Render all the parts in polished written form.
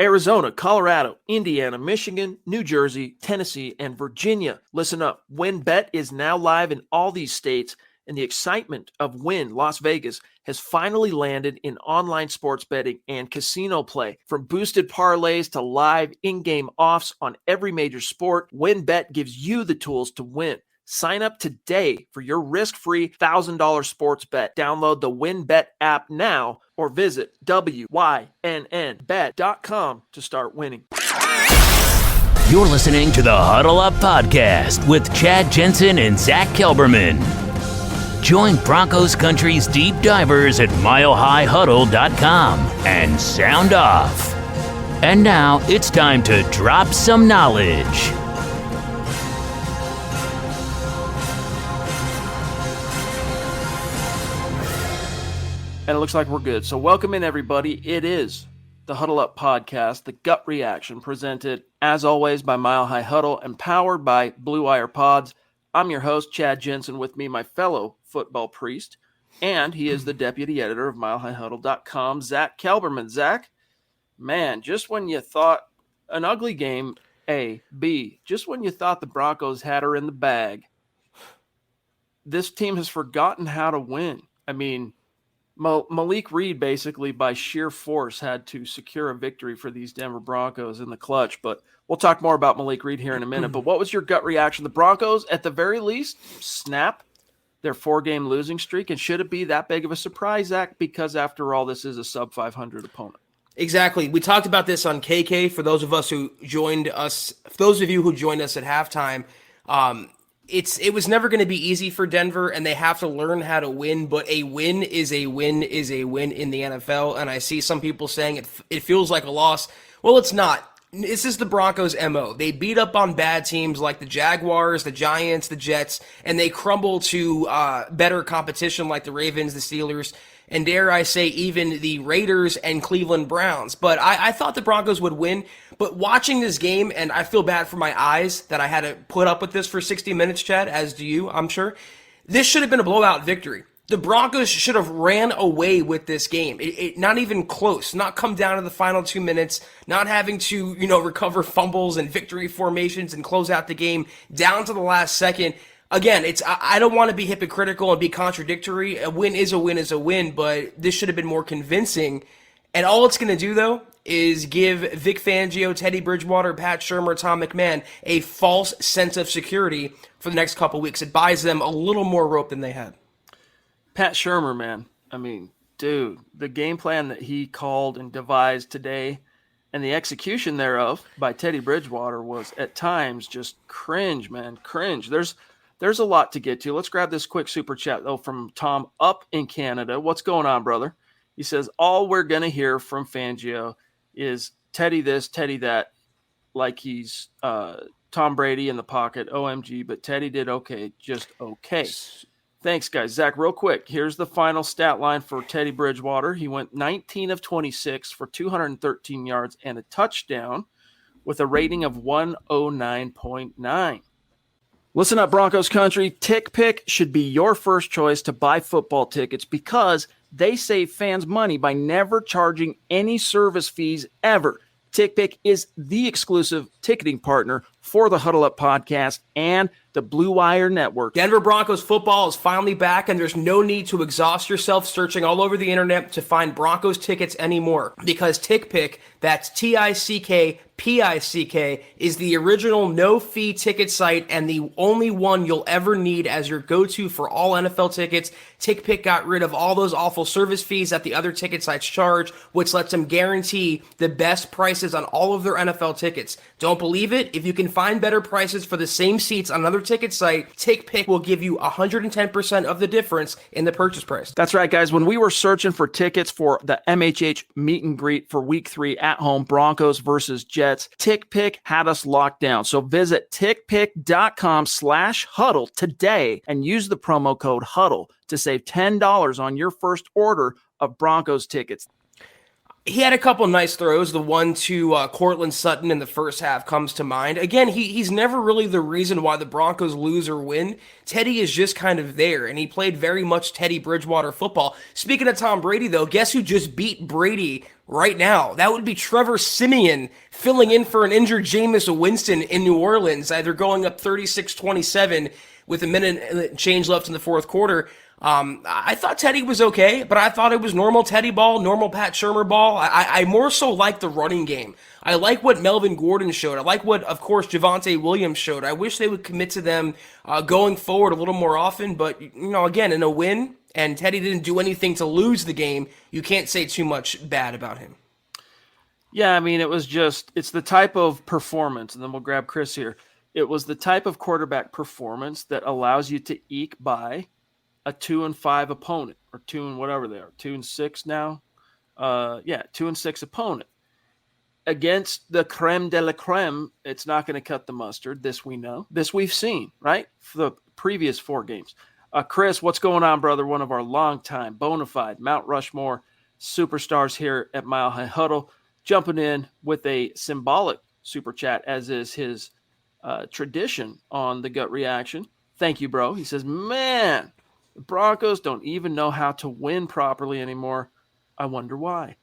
Arizona, Colorado, Indiana, Michigan, New Jersey, Tennessee, and Virginia. Listen up. WynnBET is now live in all these states, and the excitement of Wynn Las Vegas has finally landed in online sports betting and casino play. From boosted parlays to live in-game offs on every major sport, WynnBET gives you the tools to win. Sign up today for your risk-free $1,000 sports bet. Download the WynnBET app now or visit wynnbet.com to start winning. You're listening to the Huddle Up Podcast with Chad Jensen and Zack Kelberman. Join Broncos Country's deep divers at milehighhuddle.com and sound off. And now it's time to drop some knowledge. And it looks like we're good. So welcome in, everybody. It is the Huddle Up Podcast, the gut reaction, presented, as always, by Mile High Huddle and powered by Blue Wire Pods. I'm your host, Chad Jensen, with me, my fellow football priest, and he is the deputy editor of milehighhuddle.com, Zack Kelberman. Zack, man, just when you thought an ugly game, A, B, just when you thought the Broncos had her in the bag, this team has forgotten how to win. I mean, Malik Reed basically by sheer force had to secure a victory for these Denver Broncos in the clutch, but we'll talk more about Malik Reed here in a minute. But what was your gut reaction? The Broncos, at the very least, snap their 4-game losing streak, and should it be that big of a surprise, Zach? Because after all, this is a sub-500 opponent. Exactly. We talked about this on KK for those of you who joined us at halftime. It was never going to be easy for Denver, and they have to learn how to win, but a win is a win is a win in the NFL, and I see some people saying it feels like a loss. Well, it's not. This is the Broncos' MO. They beat up on bad teams like the Jaguars, the Giants, the Jets, and they crumble to better competition like the Ravens, the Steelers, and dare I say even the Raiders and Cleveland Browns. But I thought the Broncos would win. But watching this game, and I feel bad for my eyes that I had to put up with this for 60 minutes, Chad, as do you, I'm sure. This should have been a blowout victory. The Broncos should have ran away with this game. Not even close. Not come down to the final 2 minutes. Not having to, recover fumbles and victory formations and close out the game down to the last second. Again, I don't want to be hypocritical and be contradictory. A win is a win is a win, but this should have been more convincing. And all it's going to do, though, is give Vic Fangio, Teddy Bridgewater, Pat Shurmur, Tom McMahon a false sense of security for the next couple weeks. It buys them a little more rope than they had. Pat Shurmur, man. I mean, dude, the game plan that he called and devised today and the execution thereof by Teddy Bridgewater was at times just cringe, man. Cringe. There's a lot to get to. Let's grab this quick super chat, though, from Tom up in Canada. What's going on, brother? He says, all we're going to hear from Fangio is Teddy this, Teddy that, like he's Tom Brady in the pocket, OMG, but Teddy did okay, just okay. Thanks, guys. Zach, real quick, here's the final stat line for Teddy Bridgewater. He went 19 of 26 for 213 yards and a touchdown with a rating of 109.9. Listen up, Broncos country. TickPick should be your first choice to buy football tickets because they save fans money by never charging any service fees ever. TickPick is the exclusive ticketing partner for the Huddle Up Podcast and the Blue Wire Network. Denver Broncos football is finally back, and there's no need to exhaust yourself searching all over the internet to find Broncos tickets anymore because TickPick, that's TickPick, is the original no-fee ticket site and the only one you'll ever need as your go-to for all NFL tickets. TickPick got rid of all those awful service fees that the other ticket sites charge, which lets them guarantee the best prices on all of their NFL tickets. Don't believe it? If you can find better prices for the same seats on another ticket site, TickPick will give you 110% of the difference in the purchase price. That's right, guys. When we were searching for tickets for the MHH meet and greet for Week 3 at home, Broncos versus Jets, TickPick had us locked down. So visit tickpick.com/huddle today and use the promo code HUDDLE to save $10 on your first order of Broncos tickets. He had a couple nice throws. The one to Cortland Sutton in the first half comes to mind. Again, he's never really the reason why the Broncos lose or win. Teddy is just kind of there, and he played very much Teddy Bridgewater football. Speaking of Tom Brady, though, guess who just beat Brady right now. That would be Trevor Siemian filling in for an injured Jameis Winston in New Orleans. They're going up 36-27 with a minute and change left in the fourth quarter. I thought Teddy was okay, but I thought it was normal Teddy ball, normal Pat Shurmur ball. I more so like the running game. I like what Melvin Gordon showed. I like what, of course, Javonte Williams showed. I wish they would commit to them going forward a little more often, but, again, in a win, and Teddy didn't do anything to lose the game, you can't say too much bad about him. Yeah, I mean, it's the type of performance, and then we'll grab Chris here. It was the type of quarterback performance that allows you to eke by a 2-5 opponent, or 2-6 now. 2-6 opponent. Against the creme de la creme, it's not going to cut the mustard. This we know. This we've seen, right? For the previous 4 games. Chris, what's going on, brother? One of our longtime, bona fide Mount Rushmore superstars here at Mile High Huddle, jumping in with a symbolic super chat, as is his tradition on the Gut Reaction. Thank you, bro. He says, man, the Broncos don't even know how to win properly anymore. I wonder why.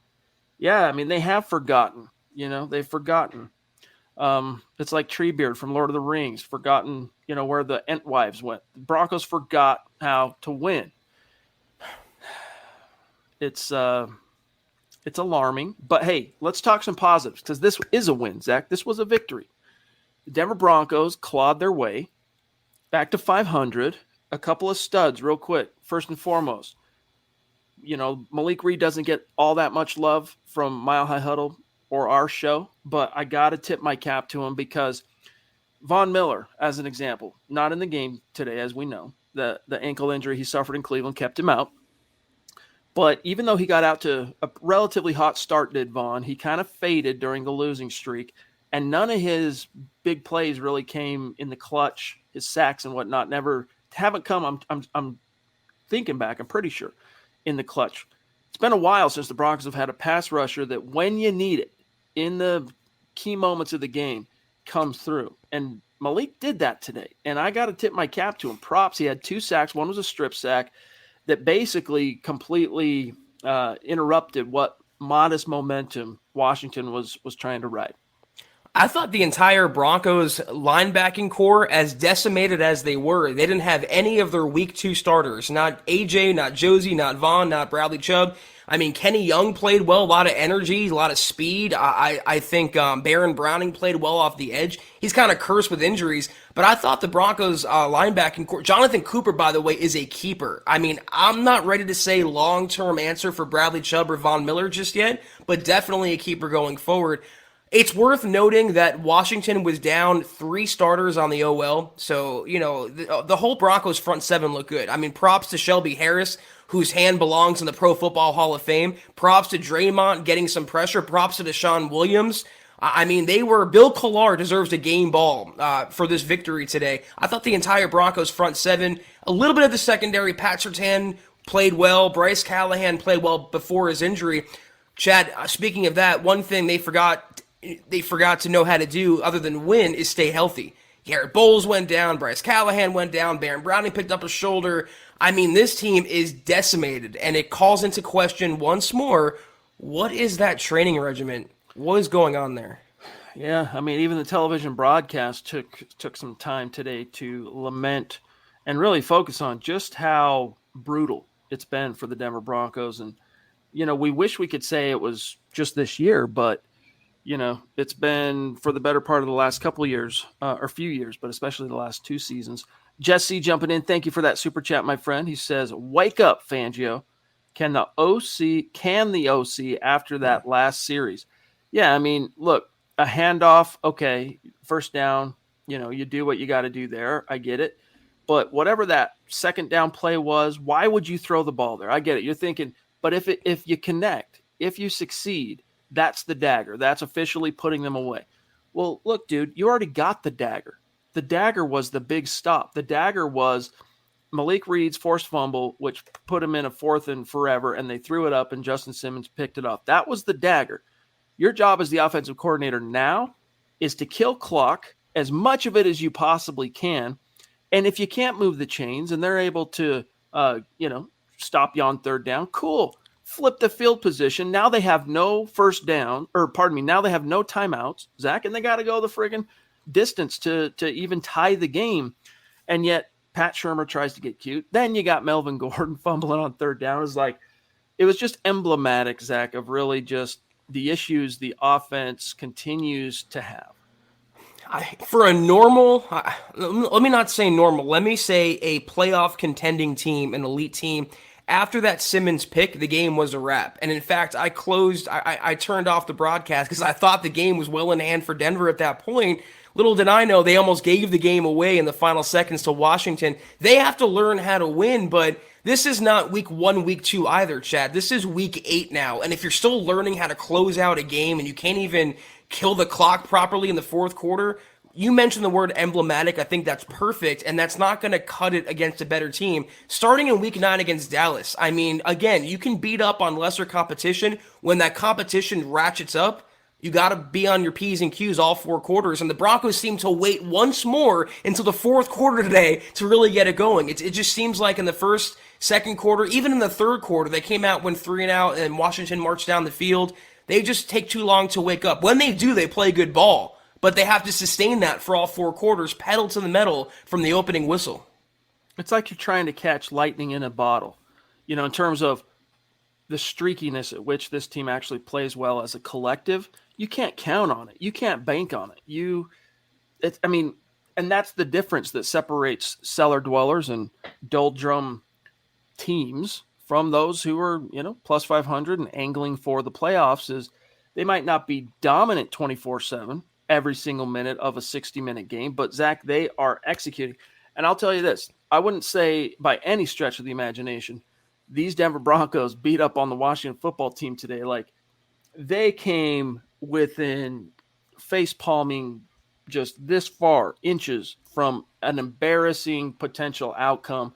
Yeah, I mean, they have forgotten. They've forgotten. It's like Treebeard from Lord of the Rings, forgotten, where the Entwives went. The Broncos forgot how to win. It's alarming, but hey, let's talk some positives, because this is a win, Zach. This was a victory. The Denver Broncos clawed their way back to 500. A couple of studs real quick. First and foremost, Malik Reed doesn't get all that much love from Mile High Huddle or our show, but I got to tip my cap to him, because Von Miller, as an example, not in the game today, as we know. The ankle injury he suffered in Cleveland kept him out. But even though he got out to a relatively hot start, did Vaughn, he kind of faded during the losing streak, and none of his big plays really came in the clutch. His sacks and whatnot haven't come. I'm thinking back. I'm pretty sure in the clutch. It's been a while since the Broncos have had a pass rusher that, when you need it in the key moments of the game, comes through. And Malik did that today, and I got to tip my cap to him. Props. He had 2 sacks. One was a strip sack that basically completely interrupted what modest momentum Washington was trying to ride. I thought the entire Broncos linebacking core, as decimated as they were, they didn't have any of their week 2 starters. Not AJ, not Josie, not Vaughn, not Bradley Chubb. I mean, Kenny Young played well, a lot of energy, a lot of speed. I think Baron Browning played well off the edge. He's kind of cursed with injuries, but I thought the Broncos linebacking core, Jonathan Cooper, by the way, is a keeper. I mean, I'm not ready to say long-term answer for Bradley Chubb or Von Miller just yet, but definitely a keeper going forward. It's worth noting that Washington was down 3 starters on the OL, so, the whole Broncos front 7 looked good. I mean, props to Shelby Harris, whose hand belongs in the Pro Football Hall of Fame. Props to Draymond getting some pressure. Props to Deshaun Williams. I mean, Bill Collar deserves a game ball for this victory today. I thought the entire Broncos front 7, a little bit of the secondary, Pat Surtain played well. Bryce Callahan played well before his injury. Chad, speaking of that, one thing they forgot to know how to do other than win is stay healthy. Garrett Bowles went down, Bryce Callahan went down, Baron Browning picked up a shoulder. I mean, this team is decimated, and it calls into question once more, what is that training regimen? What is going on there? Yeah, I mean, even the television broadcast took some time today to lament and really focus on just how brutal it's been for the Denver Broncos. And, we wish we could say it was just this year, but it's been for the better part of the last couple of years, or few years, but especially the last 2 seasons. Jesse jumping in. Thank you for that super chat, my friend. He says, wake up, Fangio. Can the OC after that last series? Yeah, I mean, look, a handoff, okay, first down, you do what you got to do there. I get it. But whatever that second down play was, why would you throw the ball there? I get it. You're thinking, but if you connect, if you succeed, that's the dagger. That's officially putting them away. Well, look, dude, you already got the dagger. The dagger was the big stop. The dagger was Malik Reed's forced fumble, which put him in a 4th and forever, and they threw it up, and Justin Simmons picked it up. That was the dagger. Your job as the offensive coordinator now is to kill clock, as much of it as you possibly can. And if you can't move the chains and they're able to, stop you on 3rd down, cool. flip the field position. Now they have no first down, or pardon me, now they have no timeouts, Zach, and they got to go the friggin' distance to even tie the game. And yet Pat Shurmur tries to get cute. Then you got Melvin Gordon fumbling on third down. It was just emblematic, Zach, of really just the issues the offense continues to have. For a normal, let me not say normal, let me say a playoff contending team, an elite team, after that Simmons pick, the game was a wrap. And in fact, I turned off the broadcast because I thought the game was well in hand for Denver at that point. Little did I know they almost gave the game away in the final seconds to Washington. They have to learn how to win, but this is not week 1, week 2 either, Chad. This is week 8 now. And if you're still learning how to close out a game and you can't even kill the clock properly in the fourth quarter, you mentioned the word emblematic. I think that's perfect, and that's not going to cut it against a better team. Starting in week 9 against Dallas, I mean, again, you can beat up on lesser competition. When that competition ratchets up, you got to be on your P's and Q's all 4 quarters, and the Broncos seem to wait once more until the fourth quarter today to really get it going. It just seems like in the first, second quarter, even in the third quarter, they came out, went 3 and out, and Washington marched down the field. They just take too long to wake up. When they do, they play good ball, but they have to sustain that for all 4 quarters, pedal to the metal from the opening whistle. It's like you're trying to catch lightning in a bottle, in terms of the streakiness at which this team actually plays well as a collective. You can't count on it. You can't bank on it. And that's the difference that separates cellar dwellers and doldrum teams from those who are, plus 500 and angling for the playoffs. Is they might not be dominant 24/7 every single minute of a 60-minute game, but Zach, they are executing. And I'll tell you this, I wouldn't say by any stretch of the imagination these Denver Broncos beat up on the Washington football team today. Like, they came within face palming just this far, inches from an embarrassing potential outcome.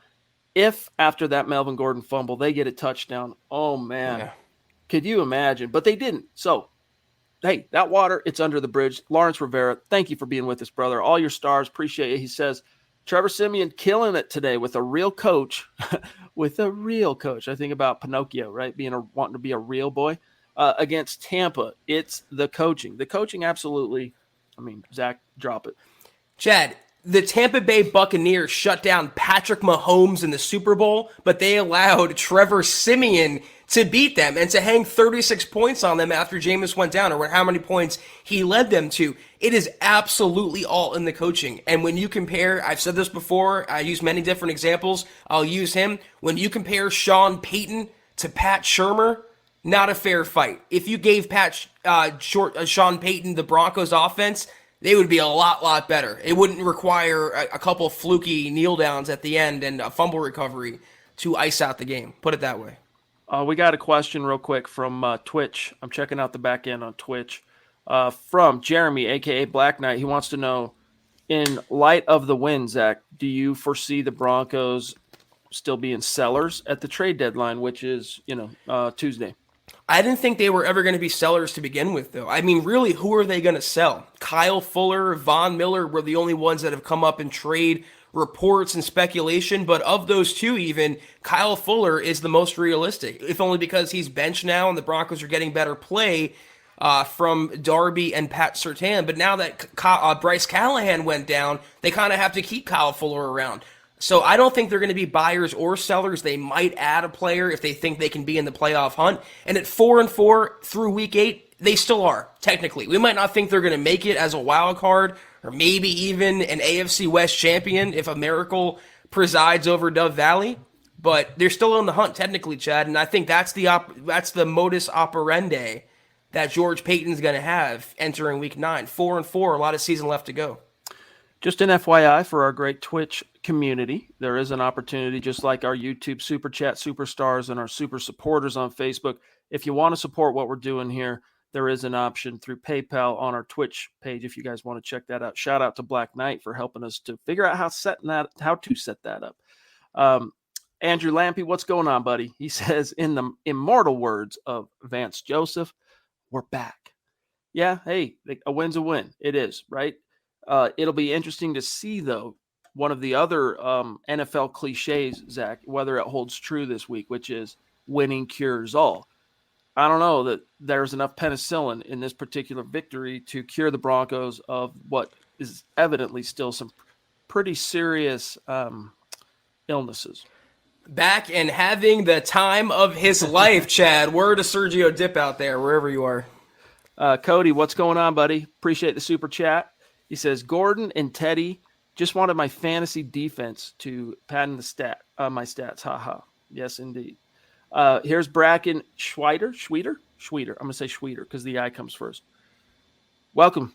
If after that Melvin Gordon fumble, they get a touchdown, oh man, yeah. Could you imagine? But they didn't. So, hey, that water, it's under the bridge. Lawrence Rivera, thank you for being with us, brother. All your stars, appreciate it. He says, Trevor Siemian killing it today with a real coach. With a real coach. I think about Pinocchio, right? Wanting to be a real boy. Against Tampa, it's the coaching. The coaching, absolutely. Zach, drop it. Chad, the Tampa Bay Buccaneers shut down Patrick Mahomes in the Super Bowl, but they allowed Trevor Siemian to beat them and to hang 36 points on them after Jameis went down, or how many points he led them to. It is absolutely all in the coaching. And when you compare, I've said this before, I use many different examples, I'll use him. When you compare Sean Payton to Pat Shurmur, not a fair fight. If you gave Sean Payton the Broncos offense, they would be a lot better. It wouldn't require a couple fluky kneel downs at the end and a fumble recovery to ice out the game. Put it that way. We got a question real quick from Twitch. I'm checking out the back end on Twitch. From Jeremy, a.k.a. Black Knight. He wants to know, in light of the win, Zach, do you foresee the Broncos still being sellers at the trade deadline, which is, Tuesday? I didn't think they were ever going to be sellers to begin with, though. Really, who are they going to sell? Kyle Fuller, Von Miller were the only ones that have come up in trade reports and speculation, but of those two even, Kyle Fuller is the most realistic, if only because he's benched now and the Broncos are getting better play from Darby and Pat Surtain. But now that Bryce Callahan went down, they kind of have to keep Kyle Fuller around. So I don't think they're going to be buyers or sellers. They might add a player if they think they can be in the playoff hunt. And at 4-4 through week 8, they still are, technically. We might not think they're going to make it as a wild card or maybe even an AFC West champion if a miracle presides over Dove Valley. But they're still on the hunt, technically, Chad. And I think that's the modus operandi that George Payton's going to have entering week 9. 4-4, a lot of season left to go. Just an FYI for our great Twitch community, there is an opportunity, just like our YouTube Super Chat superstars and our super supporters on Facebook. If you want to support what we're doing here, there is an option through PayPal on our Twitch page if you guys want to check that out. Shout out to Black Knight for helping us to figure out how to set that up. Andrew Lampy, what's going on, buddy? He says, in the immortal words of Vance Joseph, we're back. Yeah, hey, a win's a win. It is, right? It'll be interesting to see, though, one of the other NFL cliches, Zach, whether it holds true this week, which is winning cures all. I don't know that there's enough penicillin in this particular victory to cure the Broncos of what is evidently still some pretty serious illnesses. Back and having the time of his life, Chad. Word to Sergio Dip out there, wherever you are. Cody, what's going on, buddy? Appreciate the super chat. He says, Gordon and Teddy just wanted my fantasy defense to patent my stats. Haha. Yes, indeed. Here's Bracken Schweider. I'm going to say Schweider because the I comes first. Welcome.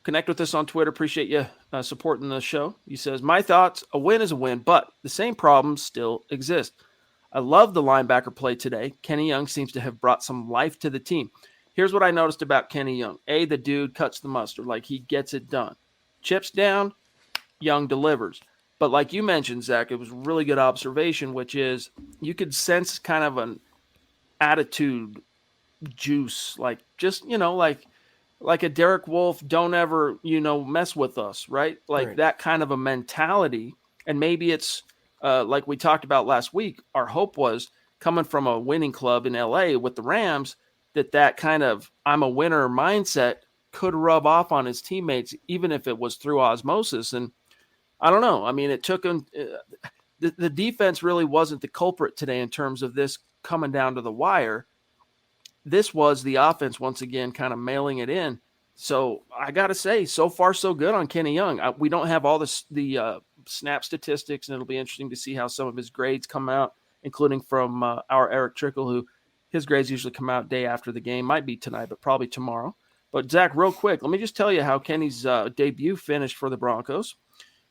Connect with us on Twitter. Appreciate you supporting the show. He says, my thoughts, a win is a win, but the same problems still exist. I love the linebacker play today. Kenny Young seems to have brought some life to the team. Here's what I noticed about Kenny Young. A, the dude cuts the mustard. Like, he gets it done. Chips down, Young delivers. But like you mentioned, Zach, it was a really good observation, which is you could sense kind of an attitude juice, like just, like a Derek Wolfe, don't ever, mess with us, right? Like Right. that kind of a mentality. And maybe it's like we talked about last week, our hope was coming from a winning club in LA with the Rams, that kind of I'm a winner mindset could rub off on his teammates, even if it was through osmosis. And I don't know. I mean, it took him. The defense really wasn't the culprit today in terms of this coming down to the wire. This was the offense once again kind of mailing it in. So I got to say, so far so good on Kenny Young. We don't have all the snap statistics, and it'll be interesting to see how some of his grades come out, including from our Eric Trickle, who his grades usually come out day after the game. Might be tonight, but probably tomorrow. But Zach, real quick, let me just tell you how Kenny's debut finished for the Broncos.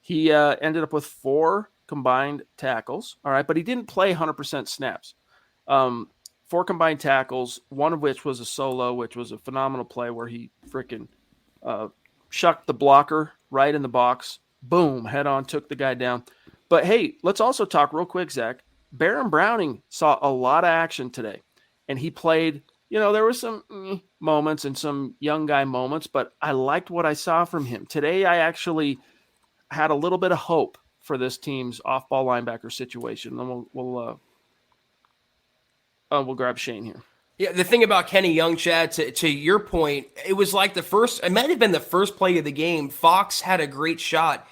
He ended up with 4 combined tackles, all right, but he didn't play 100% snaps. 4 combined tackles, one of which was a solo, which was a phenomenal play where he freaking shucked the blocker right in the box. Boom, head on, took the guy down. But hey, let's also talk real quick, Zach. Baron Browning saw a lot of action today, and he played. There were some moments and some young guy moments, but I liked what I saw from him. Today, I actually had a little bit of hope for this team's off-ball linebacker situation. Then we'll grab Shane here. Yeah, the thing about Kenny Young, Chad, to your point, it was like it might have been the first play of the game. Fox had a great shot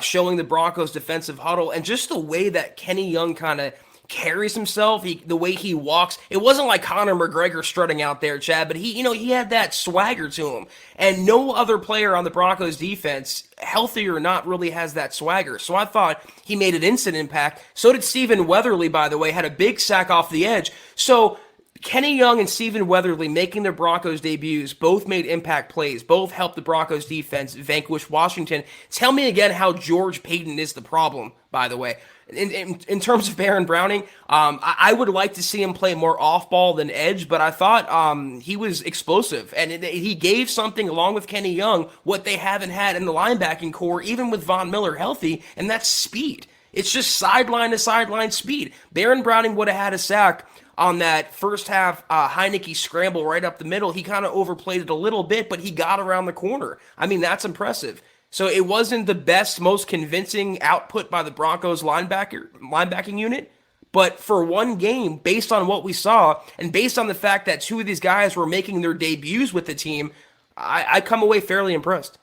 showing the Broncos defensive huddle, and just the way that Kenny Young kind of carries himself, the way he walks. It wasn't like Conor McGregor strutting out there, Chad, but he had that swagger to him. And no other player on the Broncos defense, healthy or not, really has that swagger. So I thought he made an instant impact. So did Stephen Weatherly, by the way, had a big sack off the edge. So Kenny Young and Stephen Weatherly making their Broncos debuts both made impact plays, both helped the Broncos defense vanquish Washington. Tell me again how George Paton is the problem, by the way. In terms of Baron Browning, I would like to see him play more off-ball than edge, but I thought he was explosive, and he gave something, along with Kenny Young, what they haven't had in the linebacking core, even with Von Miller healthy, and that's speed. It's just sideline to sideline speed. Baron Browning would have had a sack on that first half Heineke scramble right up the middle. He kind of overplayed it a little bit, but he got around the corner. I mean, that's impressive. So it wasn't the best, most convincing output by the Broncos linebacking unit, but for one game, based on what we saw, and based on the fact that 2 of these guys were making their debuts with the team, I come away fairly impressed.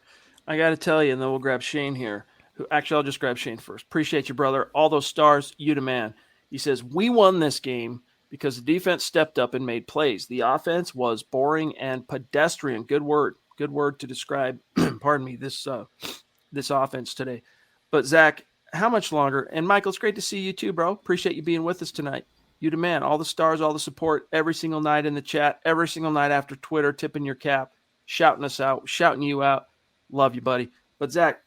I got to tell you, and then we'll grab Shane here. Actually, I'll just grab Shane first. Appreciate you, brother. All those stars, you the man. He says, we won this game because the defense stepped up and made plays. The offense was boring and pedestrian. Good word to describe, pardon me, this offense today. But Zach, how much longer? And Michael, it's great to see you too, bro. Appreciate you being with us tonight. You the man. All the stars, all the support, every single night in the chat, every single night after Twitter, tipping your cap, shouting us out, shouting you out. Love you, buddy. But Zach,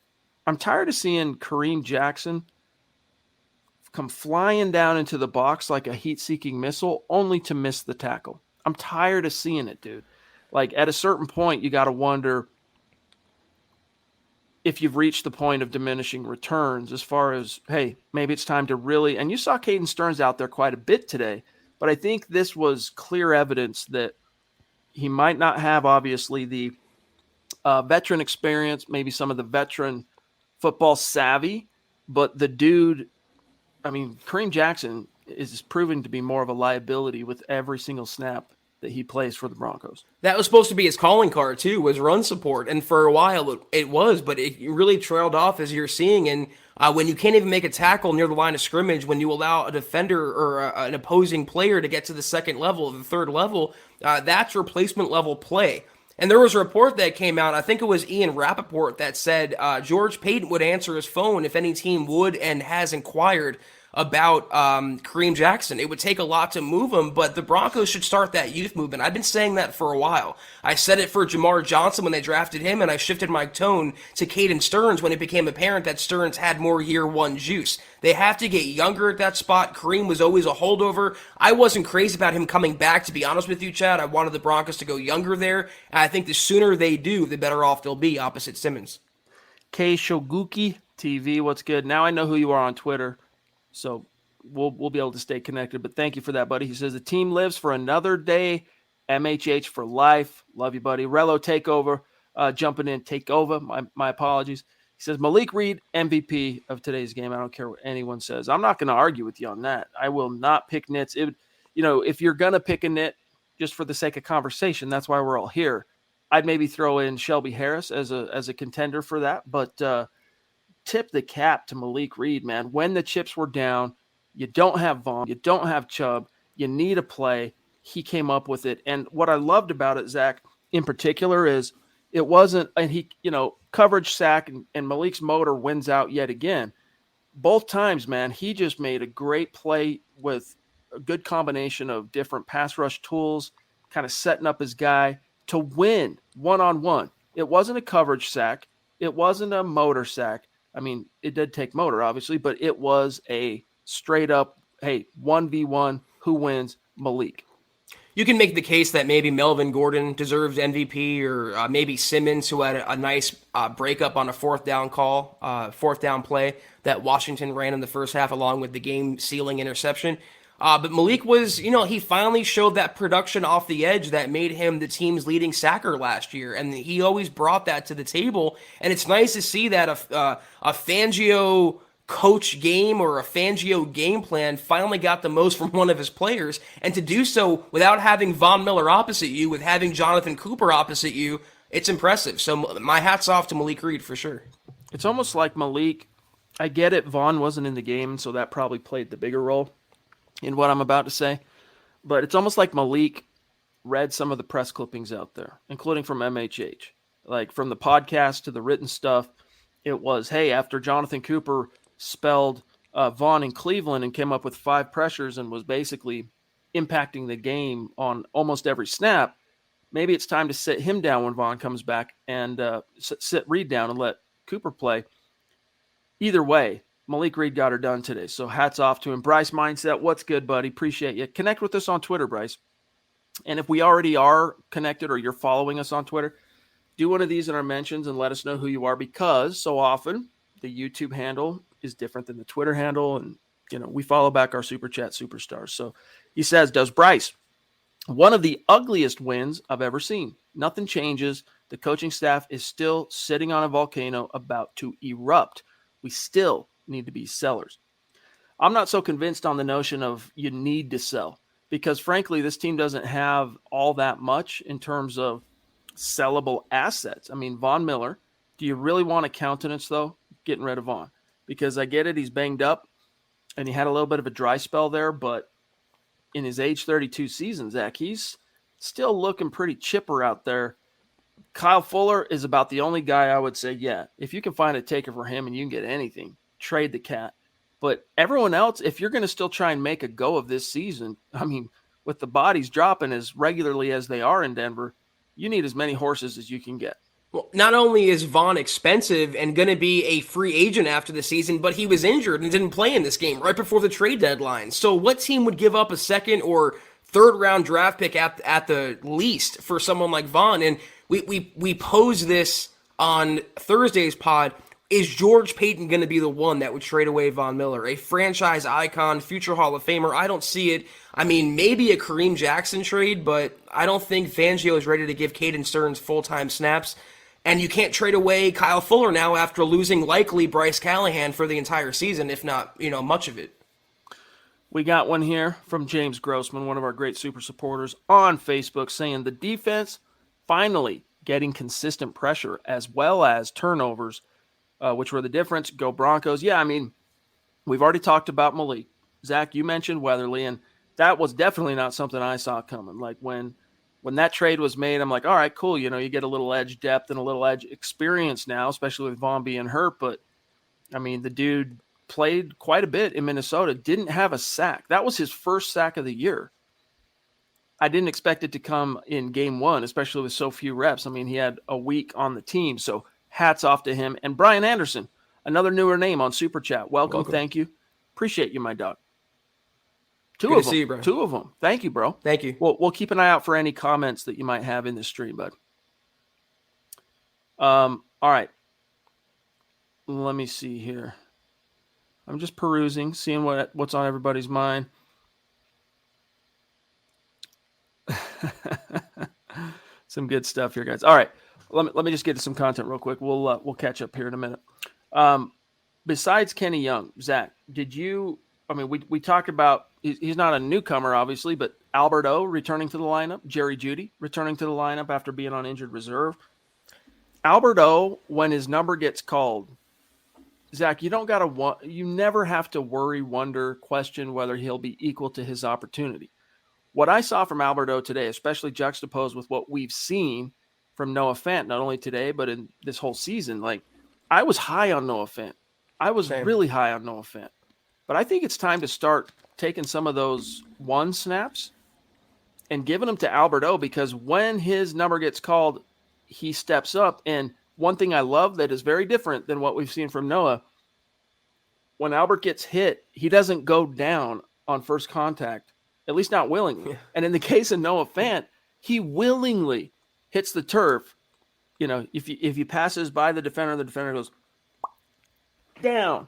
I'm tired of seeing Kareem Jackson come flying down into the box like a heat-seeking missile only to miss the tackle. I'm tired of seeing it, dude. Like, at a certain point, you got to wonder if you've reached the point of diminishing returns as far as, hey, maybe it's time to really – and you saw Caden Stearns out there quite a bit today, but I think this was clear evidence that he might not have, obviously, the veteran experience, maybe some of the veteran football savvy, but the dude – I mean, Kareem Jackson is proving to be more of a liability with every single snap that he plays for the Broncos. That was supposed to be his calling card too, was run support, and for a while it was, but it really trailed off as you're seeing. And when you can't even make a tackle near the line of scrimmage, when you allow a defender or an opposing player to get to the second level, the third level, that's replacement level play. And there was a report that came out, I think it was Ian Rappaport, that said George Paton would answer his phone if any team would and has inquired about Kareem Jackson. It would take a lot to move him, but the Broncos should start that youth movement. I've been saying that for a while. I said it for Jamar Johnson when they drafted him, and I shifted my tone to Caden Stearns when it became apparent that Stearns had more year one juice. They have to get younger at that spot. Kareem was always a holdover. I wasn't crazy about him coming back, to be honest with you, Chad. I wanted the Broncos to go younger there, and I think the sooner they do, the better off they'll be opposite Simmons. K Shoguki TV, what's good? Now I know who you are on Twitter. So we'll be able to stay connected. But thank you for that, buddy. He says the team lives for another day. MHH for life. Love you, buddy. Rello takeover. Jumping in. Take over. My apologies. He says Malik Reed, MVP of today's game. I don't care what anyone says. I'm not going to argue with you on that. I will not pick nits. If you're going to pick a nit just for the sake of conversation, that's why we're all here. I'd maybe throw in Shelby Harris as a contender for that. But tip the cap to Malik Reed, man. When the chips were down, you don't have Vaughn, you don't have Chubb, you need a play. He came up with it. And what I loved about it, Zach, in particular, is it wasn't, and he, coverage sack and Malik's motor wins out yet again. Both times, man, he just made a great play with a good combination of different pass rush tools, kind of setting up his guy to win one-on-one. It wasn't a coverage sack. It wasn't a motor sack. I mean, it did take motor, obviously, but it was a straight up, hey, 1v1, who wins? Malik. You can make the case that maybe Melvin Gordon deserves MVP, or maybe Simmons, who had a nice breakup on a fourth down play that Washington ran in the first half, along with the game-sealing interception. But Malik was, he finally showed that production off the edge that made him the team's leading sacker last year. And he always brought that to the table. And it's nice to see that a Fangio coach game or a Fangio game plan finally got the most from one of his players. And to do so without having Von Miller opposite you, with having Jonathan Cooper opposite you, it's impressive. So my hat's off to Malik Reed for sure. It's almost like Malik, I get it, Vaughn wasn't in the game, so that probably played the bigger role in what I'm about to say, but it's almost like Malik read some of the press clippings out there, including from MHH, like from the podcast to the written stuff. It was, hey, after Jonathan Cooper spelled Vaughn in Cleveland and came up with 5 pressures and was basically impacting the game on almost every snap, maybe it's time to sit him down when Vaughn comes back and sit Reed down and let Cooper play. Either way, Malik Reed got her done today, so hats off to him. Bryce Mindset, what's good, buddy? Appreciate you. Connect with us on Twitter, Bryce. And if we already are connected or you're following us on Twitter, do one of these in our mentions and let us know who you are, because so often the YouTube handle is different than the Twitter handle, and we follow back our Super Chat superstars. So he says, does Bryce, one of the ugliest wins I've ever seen. Nothing changes. The coaching staff is still sitting on a volcano about to erupt. We still need to be sellers. I'm not so convinced on the notion of you need to sell, because frankly, this team doesn't have all that much in terms of sellable assets. I mean, Von Miller, do you really want to countenance, though, getting rid of Vaughn? Because I get it, he's banged up and he had a little bit of a dry spell there, but in his age 32 season, Zach, he's still looking pretty chipper out there. Kyle Fuller is about the only guy I would say, yeah, if you can find a taker for him and you can get anything, trade the cat. But everyone else, if you're going to still try and make a go of this season, I mean, with the bodies dropping as regularly as they are in Denver, you need as many horses as you can get. Well, not only is Vaughn expensive and going to be a free agent after the season, but he was injured and didn't play in this game right before the trade deadline. So what team would give up a second or third round draft pick at the least for someone like Vaughn? And we pose this on Thursday's pod. Is George Paton going to be the one that would trade away Von Miller? A franchise icon, future Hall of Famer? I don't see it. I mean, maybe a Kareem Jackson trade, but I don't think Fangio is ready to give Caden Stearns full-time snaps. And you can't trade away Kyle Fuller now after losing likely Bryce Callahan for the entire season, if not, much of it. We got one here from James Grossman, one of our great super supporters on Facebook, saying the defense finally getting consistent pressure as well as turnovers, which were the difference. Go Broncos. Yeah, I mean, we've already talked about Malik. Zach, you mentioned Weatherly, and that was definitely not something I saw coming. Like when that trade was made, I'm like, all right, cool. You get a little edge depth and a little edge experience now, especially with Vaughn being hurt. But, I mean, the dude played quite a bit in Minnesota, didn't have a sack. That was his first sack of the year. I didn't expect it to come in game one, especially with so few reps. I mean, he had a week on the team, so hats off to him. And Brian Anderson, another newer name on Super Chat. Welcome. Thank you. Appreciate you, my dog. Two of them. See you, bro. Two of them. Thank you, bro. Thank you. We'll keep an eye out for any comments that you might have in this stream, bud. All right. Let me see here. I'm just perusing, seeing what's on everybody's mind. Some good stuff here, guys. All right. Let me just get to some content real quick. We'll catch up here in a minute. Besides Kenny Young, Zach, we talked about he's not a newcomer, obviously, but Albert O returning to the lineup, Jerry Jeudy returning to the lineup after being on injured reserve. Albert O, when his number gets called, Zach, you never have to worry, wonder, question whether he'll be equal to his opportunity. What I saw from Albert O today, especially juxtaposed with what we've seen from Noah Fant, not only today, but in this whole season, like I was high on Noah Fant. I was really high on Noah Fant. But I think it's time to start taking some of those one snaps and giving them to Albert O, because when his number gets called, he steps up. And one thing I love that is very different than what we've seen from Noah, when Albert gets hit, he doesn't go down on first contact, at least not willingly. Yeah. And in the case of Noah Fant, he willingly hits the turf. If he passes by the defender goes down.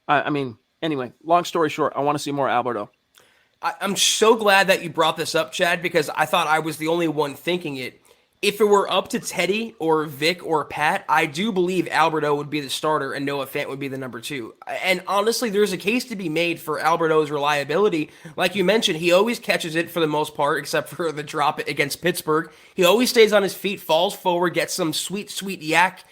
I mean, anyway, long story short, I want to see more Alberto. I'm so glad that you brought this up, Chad, because I thought I was the only one thinking it. If it were up to Teddy or Vic or Pat, I do believe Alberto would be the starter and Noah Fant would be the number 2. And honestly, there's a case to be made for Alberto's reliability. Like you mentioned, he always catches it for the most part, except for the drop against Pittsburgh. He always stays on his feet, falls forward, gets some sweet yak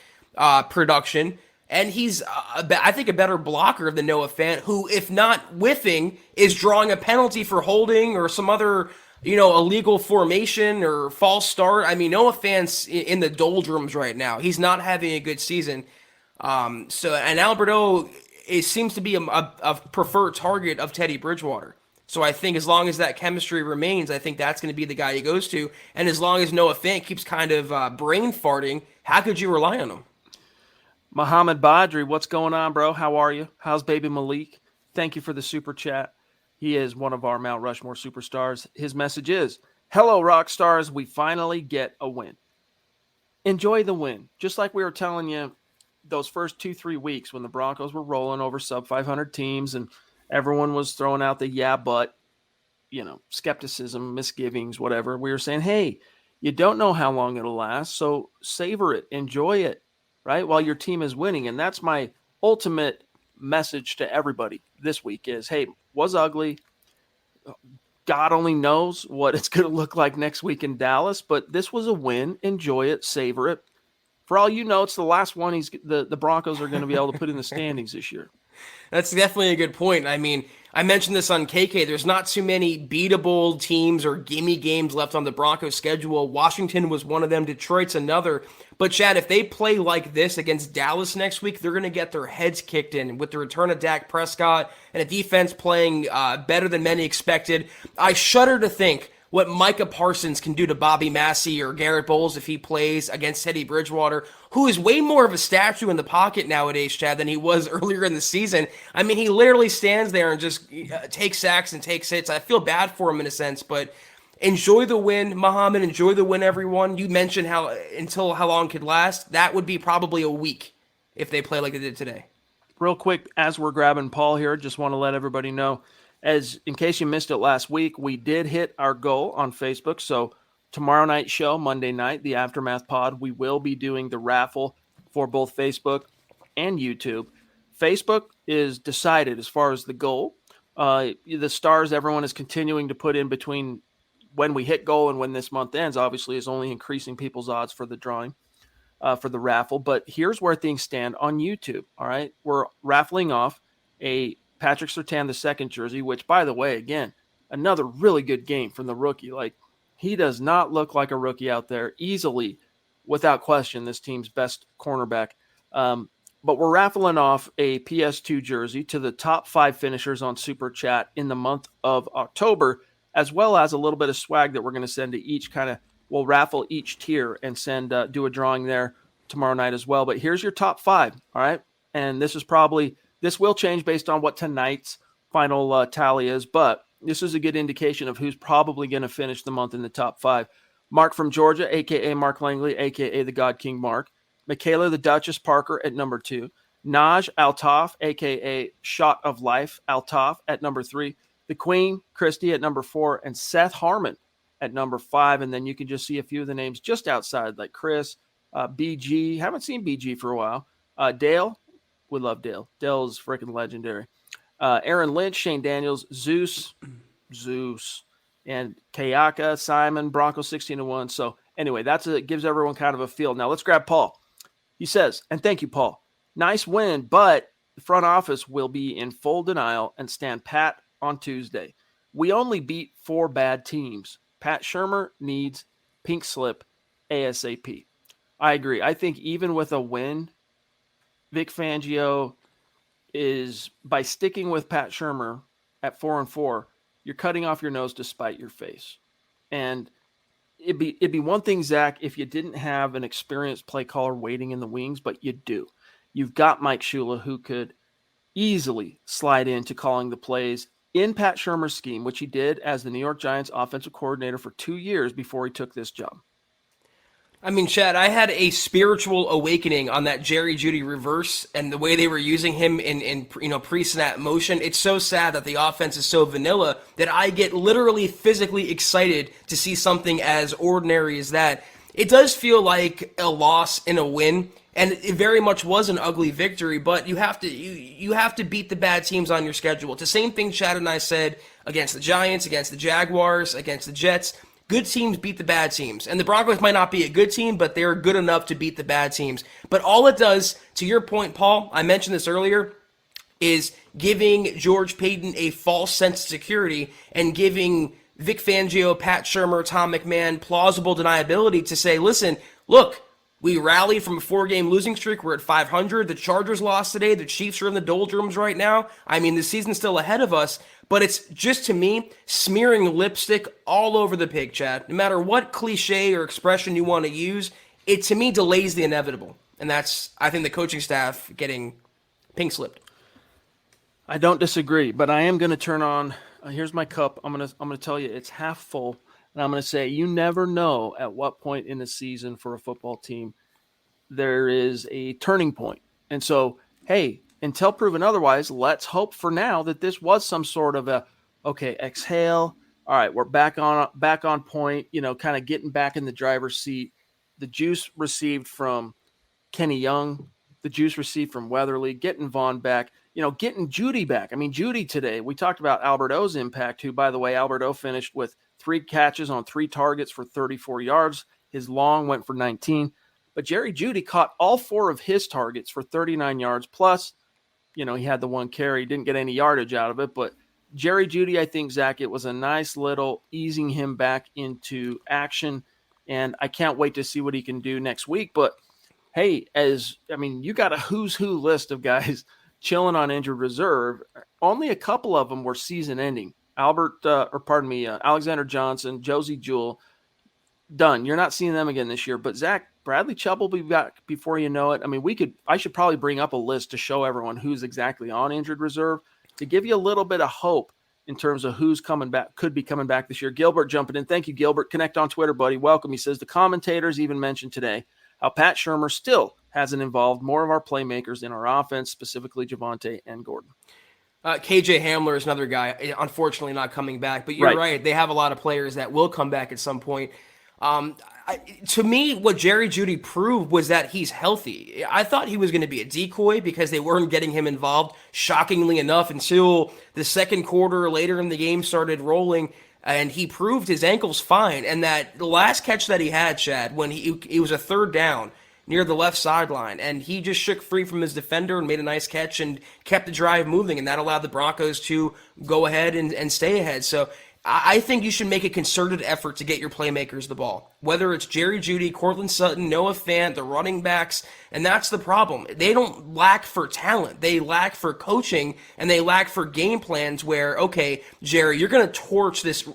production. And he's, I think, a better blocker than Noah Fant, who, if not whiffing, is drawing a penalty for holding or some other, illegal formation or false start. I mean, Noah Fant's in the doldrums right now. He's not having a good season. And Alberto seems to be a preferred target of Teddy Bridgewater. So I think as long as that chemistry remains, I think that's going to be the guy he goes to. And as long as Noah Fant keeps kind of brain farting, how could you rely on him? Muhammad Badri, what's going on, bro? How are you? How's baby Malik? Thank you for the super chat. He is one of our Mount Rushmore superstars. His message is, hello, rock stars. We finally get a win. Enjoy the win. Just like we were telling you those first 2-3 weeks when the Broncos were rolling over sub-500 teams and everyone was throwing out the but, skepticism, misgivings, whatever. We were saying, hey, you don't know how long it'll last, so savor it. Enjoy it. Right, while your team is winning. And that's my ultimate message to everybody this week is, hey, was ugly. God only knows what it's going to look like next week in Dallas, but this was a win. Enjoy it, savor it. For all you know, it's the last one the Broncos are going to be able to put in the standings this year. That's definitely a good point. I mean, I mentioned this on KK. There's not too many beatable teams or gimme games left on the Broncos schedule. Washington was one of them. Detroit's another. But, Chad, if they play like this against Dallas next week, they're going to get their heads kicked in with the return of Dak Prescott and a defense playing better than many expected. I shudder to think what Micah Parsons can do to Bobby Massey or Garrett Bowles if he plays against Teddy Bridgewater, who is way more of a statue in the pocket nowadays, Chad, than he was earlier in the season. I mean, he literally stands there and just takes sacks and takes hits. I feel bad for him in a sense, but enjoy the win, Muhammad. Enjoy the win, everyone. You mentioned how long it could last. That would be probably a week if they play like they did today. Real quick, as we're grabbing Paul here, just want to let everybody know, as in case you missed it last week, we did hit our goal on Facebook. So tomorrow night show, Monday night, the Aftermath Pod, we will be doing the raffle for both Facebook and YouTube. Facebook is decided as far as the goal. The stars everyone is continuing to put in between when we hit goal and when this month ends, obviously, is only increasing people's odds for the drawing, for the raffle. But here's where things stand on YouTube. All right. We're raffling off a Patrick Surtain II jersey, which, by the way, again, another really good game from the rookie. Like, he does not look like a rookie out there. Easily, without question, this team's best cornerback. But we're raffling off a PS2 jersey to the top 5 finishers on Super Chat in the month of October, as well as a little bit of swag that we're going to send to each we'll raffle each tier and do a drawing there tomorrow night as well. But here's your top 5, all right? And this will change based on what tonight's final tally is, but this is a good indication of who's probably going to finish the month in the top 5. Mark from Georgia, a.k.a. Mark Langley, a.k.a. the God King Mark. Michaela the Duchess Parker at number 2. Naj Altaf, a.k.a. Shot of Life Altaf at number 3. The Queen, Christy at number 4. And Seth Harmon at number 5. And then you can just see a few of the names just outside, like Chris, BG. Haven't seen BG for a while. Dale. We love Dale. Dale's freaking legendary. Aaron Lynch, Shane Daniels, Zeus, and Kayaka, Simon, Broncos 16-1. So anyway, it gives everyone kind of a feel. Now let's grab Paul. He says, and thank you, Paul. Nice win, but the front office will be in full denial and stand pat on Tuesday. We only beat 4 bad teams. Pat Shurmur needs pink slip ASAP. I agree. I think even with a win, Vic Fangio is, by sticking with Pat Shurmur at 4-4, you're cutting off your nose to spite your face. And it'd be one thing, Zach, if you didn't have an experienced play caller waiting in the wings, but you do. You've got Mike Shula, who could easily slide into calling the plays in Pat Shurmur's scheme, which he did as the New York Giants offensive coordinator for 2 years before he took this job. I mean, Chad, I had a spiritual awakening on that Jerry Jeudy reverse and the way they were using him in pre-snap motion. It's so sad that the offense is so vanilla that I get literally physically excited to see something as ordinary as that. It does feel like a loss in a win, and it very much was an ugly victory, but you have to beat the bad teams on your schedule. It's the same thing Chad and I said against the Giants, against the Jaguars, against the Jets. Good teams beat the bad teams. And the Broncos might not be a good team, but they're good enough to beat the bad teams. But all it does, to your point, Paul, I mentioned this earlier, is giving George Paton a false sense of security and giving Vic Fangio, Pat Shurmur, Tom McMahon plausible deniability to say, listen, look, we rallied from a 4-game losing streak. We're at 500. The Chargers lost today. The Chiefs are in the doldrums right now. I mean, the season's still ahead of us. But it's just, to me, smearing lipstick all over the pig, Chad. No matter what cliche or expression you want to use, it, to me, delays the inevitable. And that's, I think, the coaching staff getting pink slipped. I don't disagree, but I am going to turn on. Here's my cup. I'm going to tell you it's half full, and I'm going to say you never know at what point in the season for a football team there is a turning point. And so, hey, until proven otherwise, let's hope for now that this was some sort of exhale. All right, we're back on point, kind of getting back in the driver's seat. The juice received from Kenny Young, the juice received from Weatherly, getting Vaughn back, getting Jeudy back. I mean, Jeudy today, we talked about Albert O's impact, who, by the way, Albert O finished with 3 catches on 3 targets for 34 yards. His long went for 19. But Jerry Jeudy caught all 4 of his targets for 39 yards, plus he had the 1 carry, didn't get any yardage out of it. But Jerry Jeudy, I think, Zach, it was a nice little easing him back into action. And I can't wait to see what he can do next week. But, hey, you got a who's who list of guys chilling on injured reserve. Only a couple of them were season ending. Alexander Johnson, Josie Jewell, done. You're not seeing them again this year. But, Zach, Bradley Chubb will be back before you know it. I mean, I should probably bring up a list to show everyone who's exactly on injured reserve to give you a little bit of hope in terms of who's coming back, could be coming back this year. Gilbert jumping in. Thank you, Gilbert. Connect on Twitter, buddy. Welcome. He says the commentators even mentioned today how Pat Shurmur still hasn't involved more of our playmakers in our offense, specifically Javonte and Gordon. KJ Hamler is another guy, unfortunately not coming back. But you're right. They have a lot of players that will come back at some point. To me, what Jerry Jeudy proved was that he's healthy. I thought he was going to be a decoy because they weren't getting him involved, shockingly enough, until the second quarter later in the game started rolling, and he proved his ankle's fine. And that the last catch that he had, Chad, when he was a third down near the left sideline, and he just shook free from his defender and made a nice catch and kept the drive moving, and that allowed the Broncos to go ahead and stay ahead. So I think you should make a concerted effort to get your playmakers the ball, whether it's Jerry Jeudy, Cortland Sutton, Noah Fant, the running backs, and that's the problem. They don't lack for talent. They lack for coaching, and they lack for game plans where, okay, Jerry, you're going to torch this,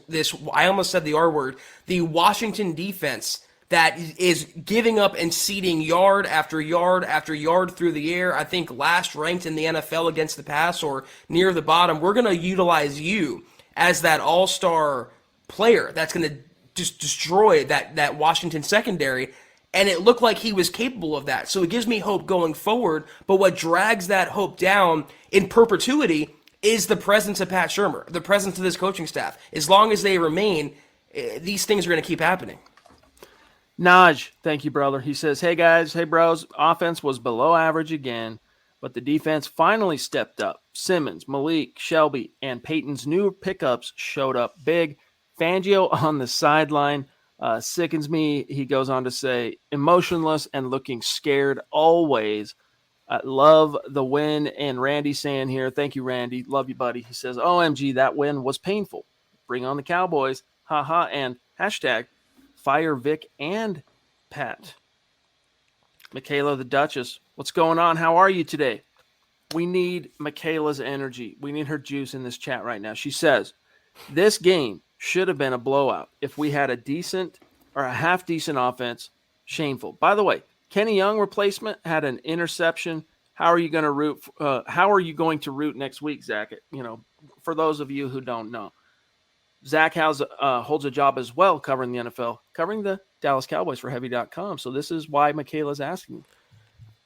I almost said the R word, the Washington defense that is giving up and ceding yard after yard after yard through the air. I think last ranked in the NFL against the pass or near the bottom. We're going to utilize you as that all-star player that's going to just destroy that Washington secondary. And it looked like he was capable of that. So it gives me hope going forward. But what drags that hope down in perpetuity is the presence of Pat Shurmur, the presence of this coaching staff. As long as they remain, these things are going to keep happening. Naj, thank you, brother. He says, hey, guys, hey, bros, offense was below average again, but the defense finally stepped up. Simmons, Malik, Shelby, and Peyton's new pickups showed up big. Fangio on the sideline sickens me. He goes on to say, emotionless and looking scared always. I love the win. And Randy saying here, thank you, Randy. Love you, buddy. He says, OMG, that win was painful. Bring on the Cowboys. Haha. And hashtag fire Vic and Pat. Michaela the Duchess, what's going on? How are you today? We need Michaela's energy. We need her juice in this chat right now. She says, this game should have been a blowout if we had a decent or a half-decent offense. Shameful. By the way, Kenny Young replacement had an interception. How are you going to root? How are you going to root next week, Zach? You know, for those of you who don't know, Zach holds a job as well covering the NFL, covering the Dallas Cowboys for Heavy.com. So this is why Michaela's asking.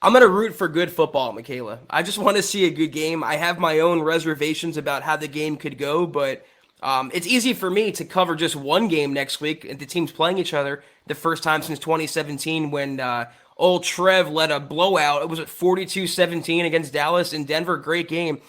I'm going to root for good football, Michaela. I just want to see a good game. I have my own reservations about how the game could go, but it's easy for me to cover just one game next week and the teams playing each other the first time since 2017 when old Trev led a blowout. It was at 42-17 against Dallas in Denver. Great game.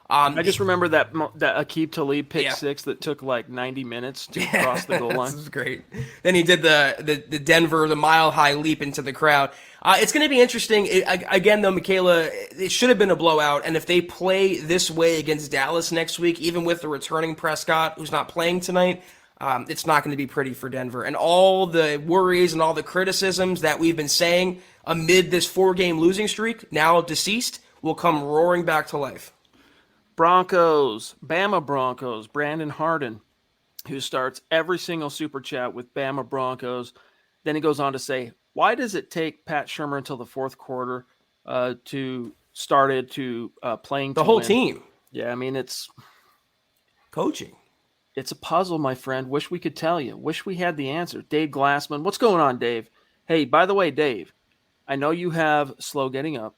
I just remember that Aqib Talib pick six that took like 90 minutes to cross the goal line. This is great. Then he did the Denver, the mile-high leap into the crowd. It's going to be interesting. Again, though, Michaela, it should have been a blowout. And if they play this way against Dallas next week, even with the returning Prescott, who's not playing tonight, it's not going to be pretty for Denver. And all the worries and all the criticisms that we've been saying amid this 4-game losing streak, now deceased, will come roaring back to life. Broncos, Bama Broncos, Brandon Harden, who starts every single super chat with Bama Broncos. Then he goes on to say, why does it take Pat Shurmur until the fourth quarter to playing the whole team? Yeah, I mean, it's coaching. It's a puzzle, my friend. Wish we could tell you. Wish we had the answer. Dave Glassman, what's going on, Dave? Hey, by the way, Dave, I know you have Slow Getting Up.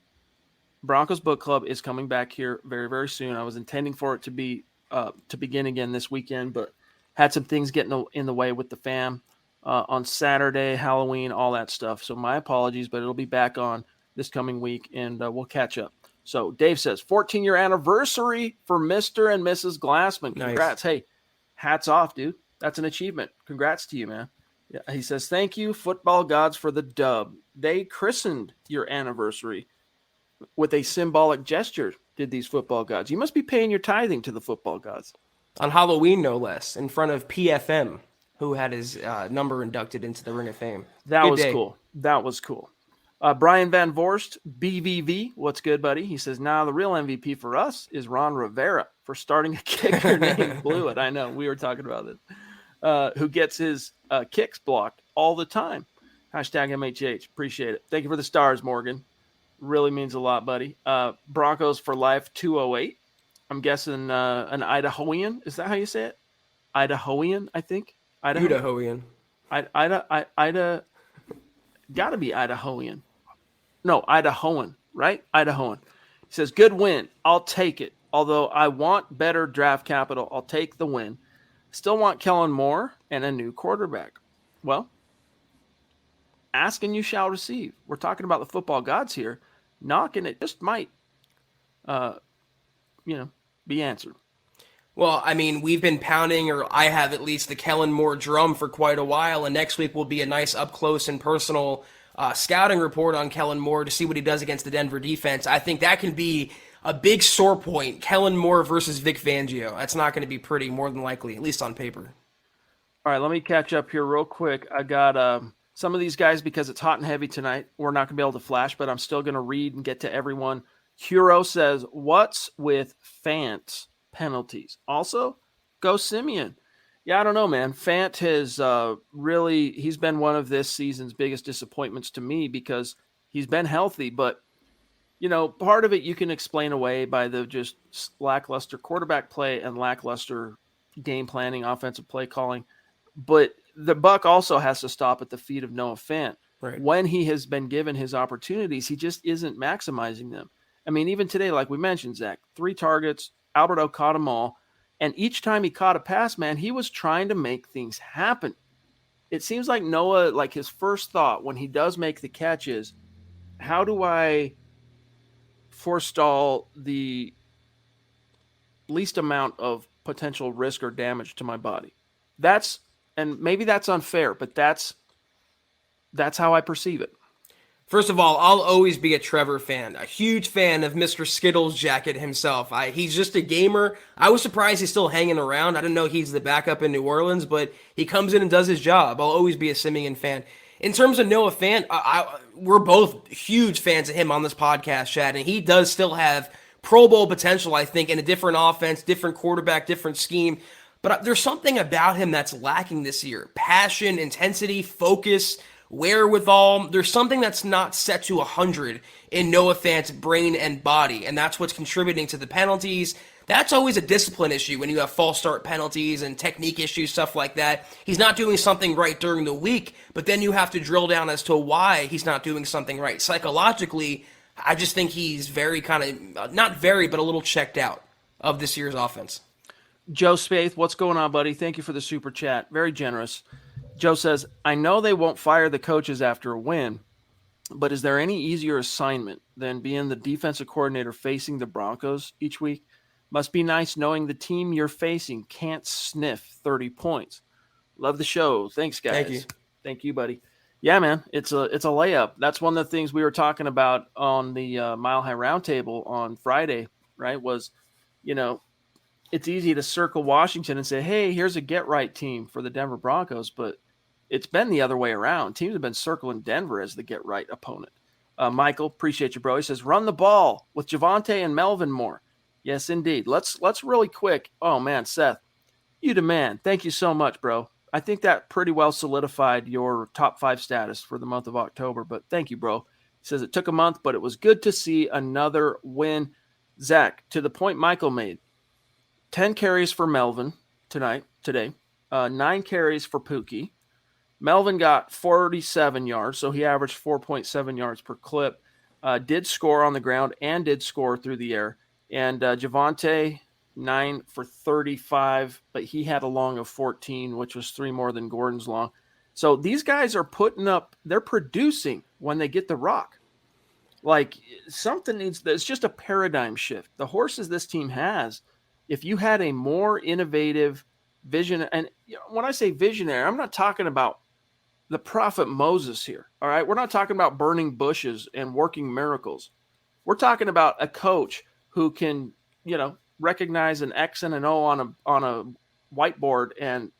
Broncos Book Club is coming back here very, very soon. I was intending for it to be to begin again this weekend, but had some things getting in the way with the fam on Saturday, Halloween, all that stuff. So my apologies, but it'll be back on this coming week, and we'll catch up. So Dave says, 14-year anniversary for Mr. and Mrs. Glassman. Congrats. Nice. Hey, hats off, dude. That's an achievement. Congrats to you, man. Yeah, he says, thank you, football gods, for the dub. They christened your anniversary with a symbolic gesture, did these football gods. You must be paying your tithing to the football gods. On Halloween, no less, in front of PFM, who had his number inducted into the Ring of Fame. That was cool. That was cool. Brian Van Vorst, BVV, what's good, buddy? He says, the real MVP for us is Ron Rivera for starting a kicker named Blewett. I know, we were talking about this. Who gets his kicks blocked all the time. Hashtag MHH. Appreciate it. Thank you for the stars, Morgan. Really means a lot, buddy. Broncos for life 208. I'm guessing an Idahoan. Is that how you say it? Idahoan, I think. Idahoan. Ida. Gotta be Idahoan. No, Idahoan, right? Idahoan. He says, good win. I'll take it. Although I want better draft capital, I'll take the win. Still want Kellen Moore and a new quarterback. Well, ask and you shall receive. We're talking about the football gods here. Knocking it just might, be answered. Well, I mean, we've been pounding, or I have at least, the Kellen Moore drum for quite a while, and next week will be a nice up close and personal scouting report on Kellen Moore to see what he does against the Denver defense. I think that can be a big sore point. Kellen Moore versus Vic Fangio. That's not going to be pretty, more than likely, at least on paper. All right, let me catch up here real quick. I got some of these guys, because it's hot and heavy tonight, we're not going to be able to flash, but I'm still going to read and get to everyone. Hero says, what's with Fant's penalties? Also, go Simeon. Yeah, I don't know, man. Fant has he's been one of this season's biggest disappointments to me, because he's been healthy, but part of it you can explain away by the just lackluster quarterback play and lackluster game planning, offensive play calling. But the buck also has to stop at the feet of Noah Fant. Right. When he has been given his opportunities, he just isn't maximizing them. I mean, even today, like we mentioned, Zach, 3 targets, Alberto caught them all. And each time he caught a pass, man, he was trying to make things happen. It seems like Noah, like his first thought when he does make the catch is, how do I forestall the least amount of potential risk or damage to my body? And maybe that's unfair, but that's how I perceive it. First of all, I'll always be a Trevor fan, a huge fan of Mr. Skittles jacket himself. He's just a gamer. I was surprised he's still hanging around. I didn't know he's the backup in New Orleans, but he comes in and does his job. I'll always be a Simeon fan. In terms of Noah Fant, we're both huge fans of him on this podcast, Chad, and he does still have Pro Bowl potential, I think, in a different offense, different quarterback, different scheme. But there's something about him that's lacking this year. Passion, intensity, focus, wherewithal. There's something that's not set to 100 in Noah Fant's brain and body, and that's what's contributing to the penalties. That's always a discipline issue when you have false start penalties and technique issues, stuff like that. He's not doing something right during the week, but then you have to drill down as to why he's not doing something right. Psychologically, I just think he's very not very, but a little checked out of this year's offense. Joe Spaeth, what's going on, buddy? Thank you for the super chat. Very generous. Joe says, I know they won't fire the coaches after a win, but is there any easier assignment than being the defensive coordinator facing the Broncos each week? Must be nice knowing the team you're facing can't sniff 30 points. Love the show. Thanks, guys. Thank you, buddy. Yeah, man, it's a layup. That's one of the things we were talking about on the Mile High Roundtable on Friday, right, was, it's easy to circle Washington and say, hey, here's a get-right team for the Denver Broncos, but it's been the other way around. Teams have been circling Denver as the get-right opponent. Michael, appreciate you, bro. He says, run the ball with Javonte and Melvin more. Yes, indeed. Let's really quick. Oh, man, Seth, you the man. Thank you so much, bro. I think that pretty well solidified your top 5 status for the month of October, but thank you, bro. He says it took a month, but it was good to see another win. Zach, to the point Michael made, 10 carries for Melvin today, 9 carries for Pookie. Melvin got 47 yards, so he averaged 4.7 yards per clip, did score on the ground and did score through the air. And Javonte, 9 for 35, but he had a long of 14, which was 3 more than Gordon's long. So these guys are they're producing when they get the rock. Like it's just a paradigm shift. The horses this team has, if you had a more innovative vision, and when I say visionary, I'm not talking about the prophet Moses here. All right. We're not talking about burning bushes and working miracles. We're talking about a coach who can, recognize an X and an O on a whiteboard and,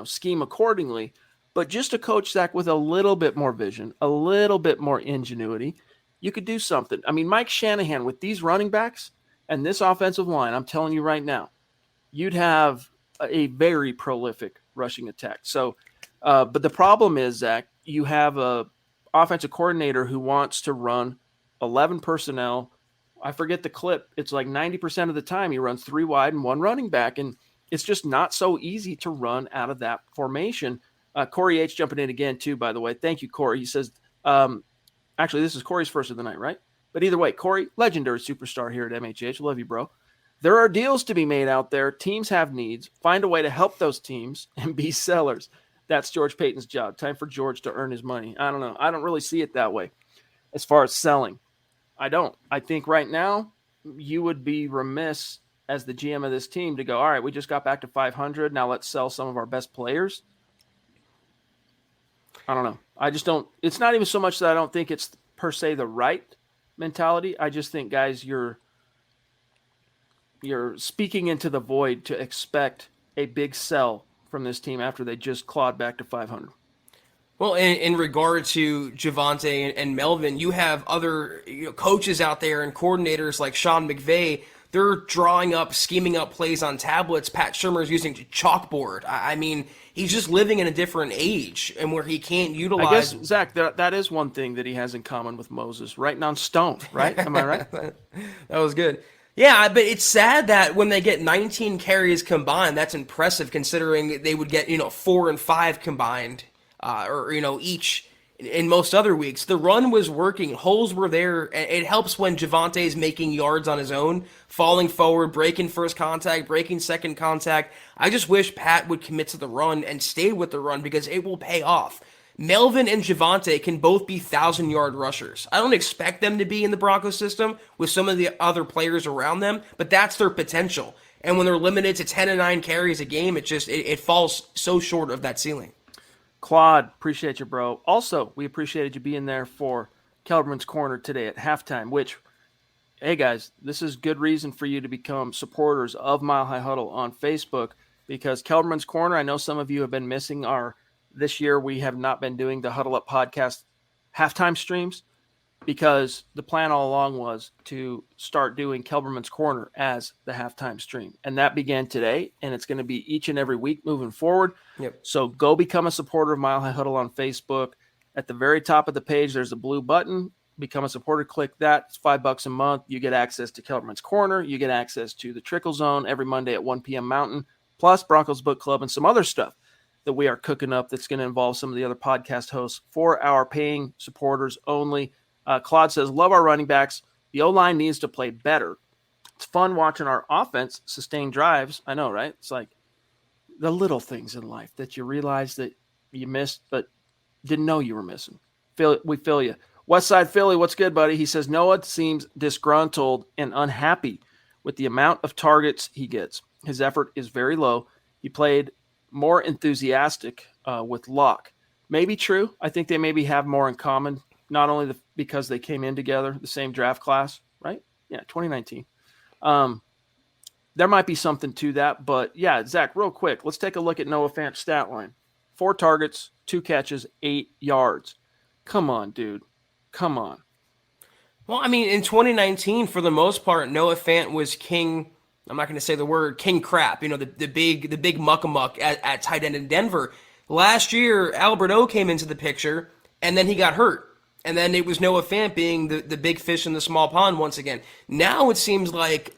scheme accordingly. But just a coach, Zach, with a little bit more vision, a little bit more ingenuity, you could do something. I mean, Mike Shanahan with these running backs and this offensive line, I'm telling you right now, you'd have a very prolific rushing attack. So, but the problem is, Zach, you have a offensive coordinator who wants to run 11 personnel. I forget the clip. It's like 90% of the time he runs 3 wide and 1 running back. And it's just not so easy to run out of that formation. Corey H jumping in again too, by the way. Thank you, Corey. He says, actually, this is Corey's first of the night, right? But either way, Corey, legendary superstar here at MHH. Love you, bro. There are deals to be made out there. Teams have needs. Find a way to help those teams and be sellers. that's George Payton's job. Time for George to earn his money. I don't know. I don't really see it that way as far as selling. I don't. I think right now you would be remiss as the GM of this team to go, all right, we just got back to 500. Now let's sell some of our best players. I don't know. I just don't. It's not even so much that I don't think it's per se the right mentality. I just think, guys, you're speaking into the void to expect a big sell from this team after they just clawed back to 500. Well, in regard to Javonte and Melvin, you have other coaches out there and coordinators like Sean McVay. They're drawing up, scheming up plays on tablets. Pat Shurmur's using chalkboard. I mean, he's just living in a different age and where he can't utilize. I guess, Zach, that is one thing that he has in common with Moses, writing on stone, right? Am I right? That was good. Yeah, but it's sad that when they get 19 carries combined, that's impressive considering they would get 4 and 5 combined, or each in most other weeks. The run was working, holes were there. It helps when Javonte's making yards on his own, falling forward, breaking first contact, breaking second contact. I just wish Pat would commit to the run and stay with the run because it will pay off. Melvin and Javonte can both be 1,000-yard rushers. I don't expect them to be in the Broncos system with some of the other players around them, but that's their potential. And when they're limited to 10 and 9 carries a game, it falls so short of that ceiling. Claude, appreciate you, bro. Also, we appreciated you being there for Kelberman's Corner today at halftime, which, hey, guys, this is good reason for you to become supporters of Mile High Huddle on Facebook because Kelberman's Corner, I know some of you have been missing this year we have not been doing the Huddle Up podcast halftime streams because the plan all along was to start doing Kelberman's Corner as the halftime stream. And that began today, and it's going to be each and every week moving forward. Yep. So go become a supporter of Mile High Huddle on Facebook. At the very top of the page, there's a blue button. Become a supporter. Click that. It's $5 a month. You get access to Kelberman's Corner. You get access to the Trickle Zone every Monday at 1 p.m. Mountain, plus Broncos Book Club and some other stuff that we are cooking up that's going to involve some of the other podcast hosts for our paying supporters only. Claude says, love our running backs. The O-line needs to play better. It's fun watching our offense sustain drives. I know, right? It's like the little things in life that you realize that you missed but didn't know you were missing. We feel you. Westside Philly, what's good, buddy? He says, Noah seems disgruntled and unhappy with the amount of targets he gets. His effort is very low. He played more enthusiastic with Locke. Maybe true. I think they maybe have more in common, not only because they came in together, the same draft class, right? Yeah, 2019. There might be something to that, but yeah, Zach, real quick, let's take a look at Noah Fant's stat line. 4 targets, 2 catches, 8 yards. Come on, dude. Come on. Well, I mean, in 2019, for the most part, Noah Fant was king. I'm not going to say the word king crap, the big muck-a-muck at tight end in Denver. Last year, Albert O came into the picture, and then he got hurt. And then it was Noah Fant being the big fish in the small pond once again. Now it seems like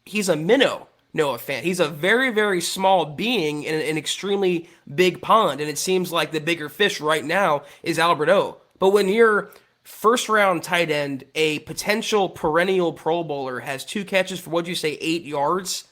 he's a minnow, Noah Fant. He's a very, very small being in an extremely big pond, and it seems like the bigger fish right now is Albert O. But when you're first-round tight end, a potential perennial Pro Bowler has 2 catches for, what'd you say, 8 yards?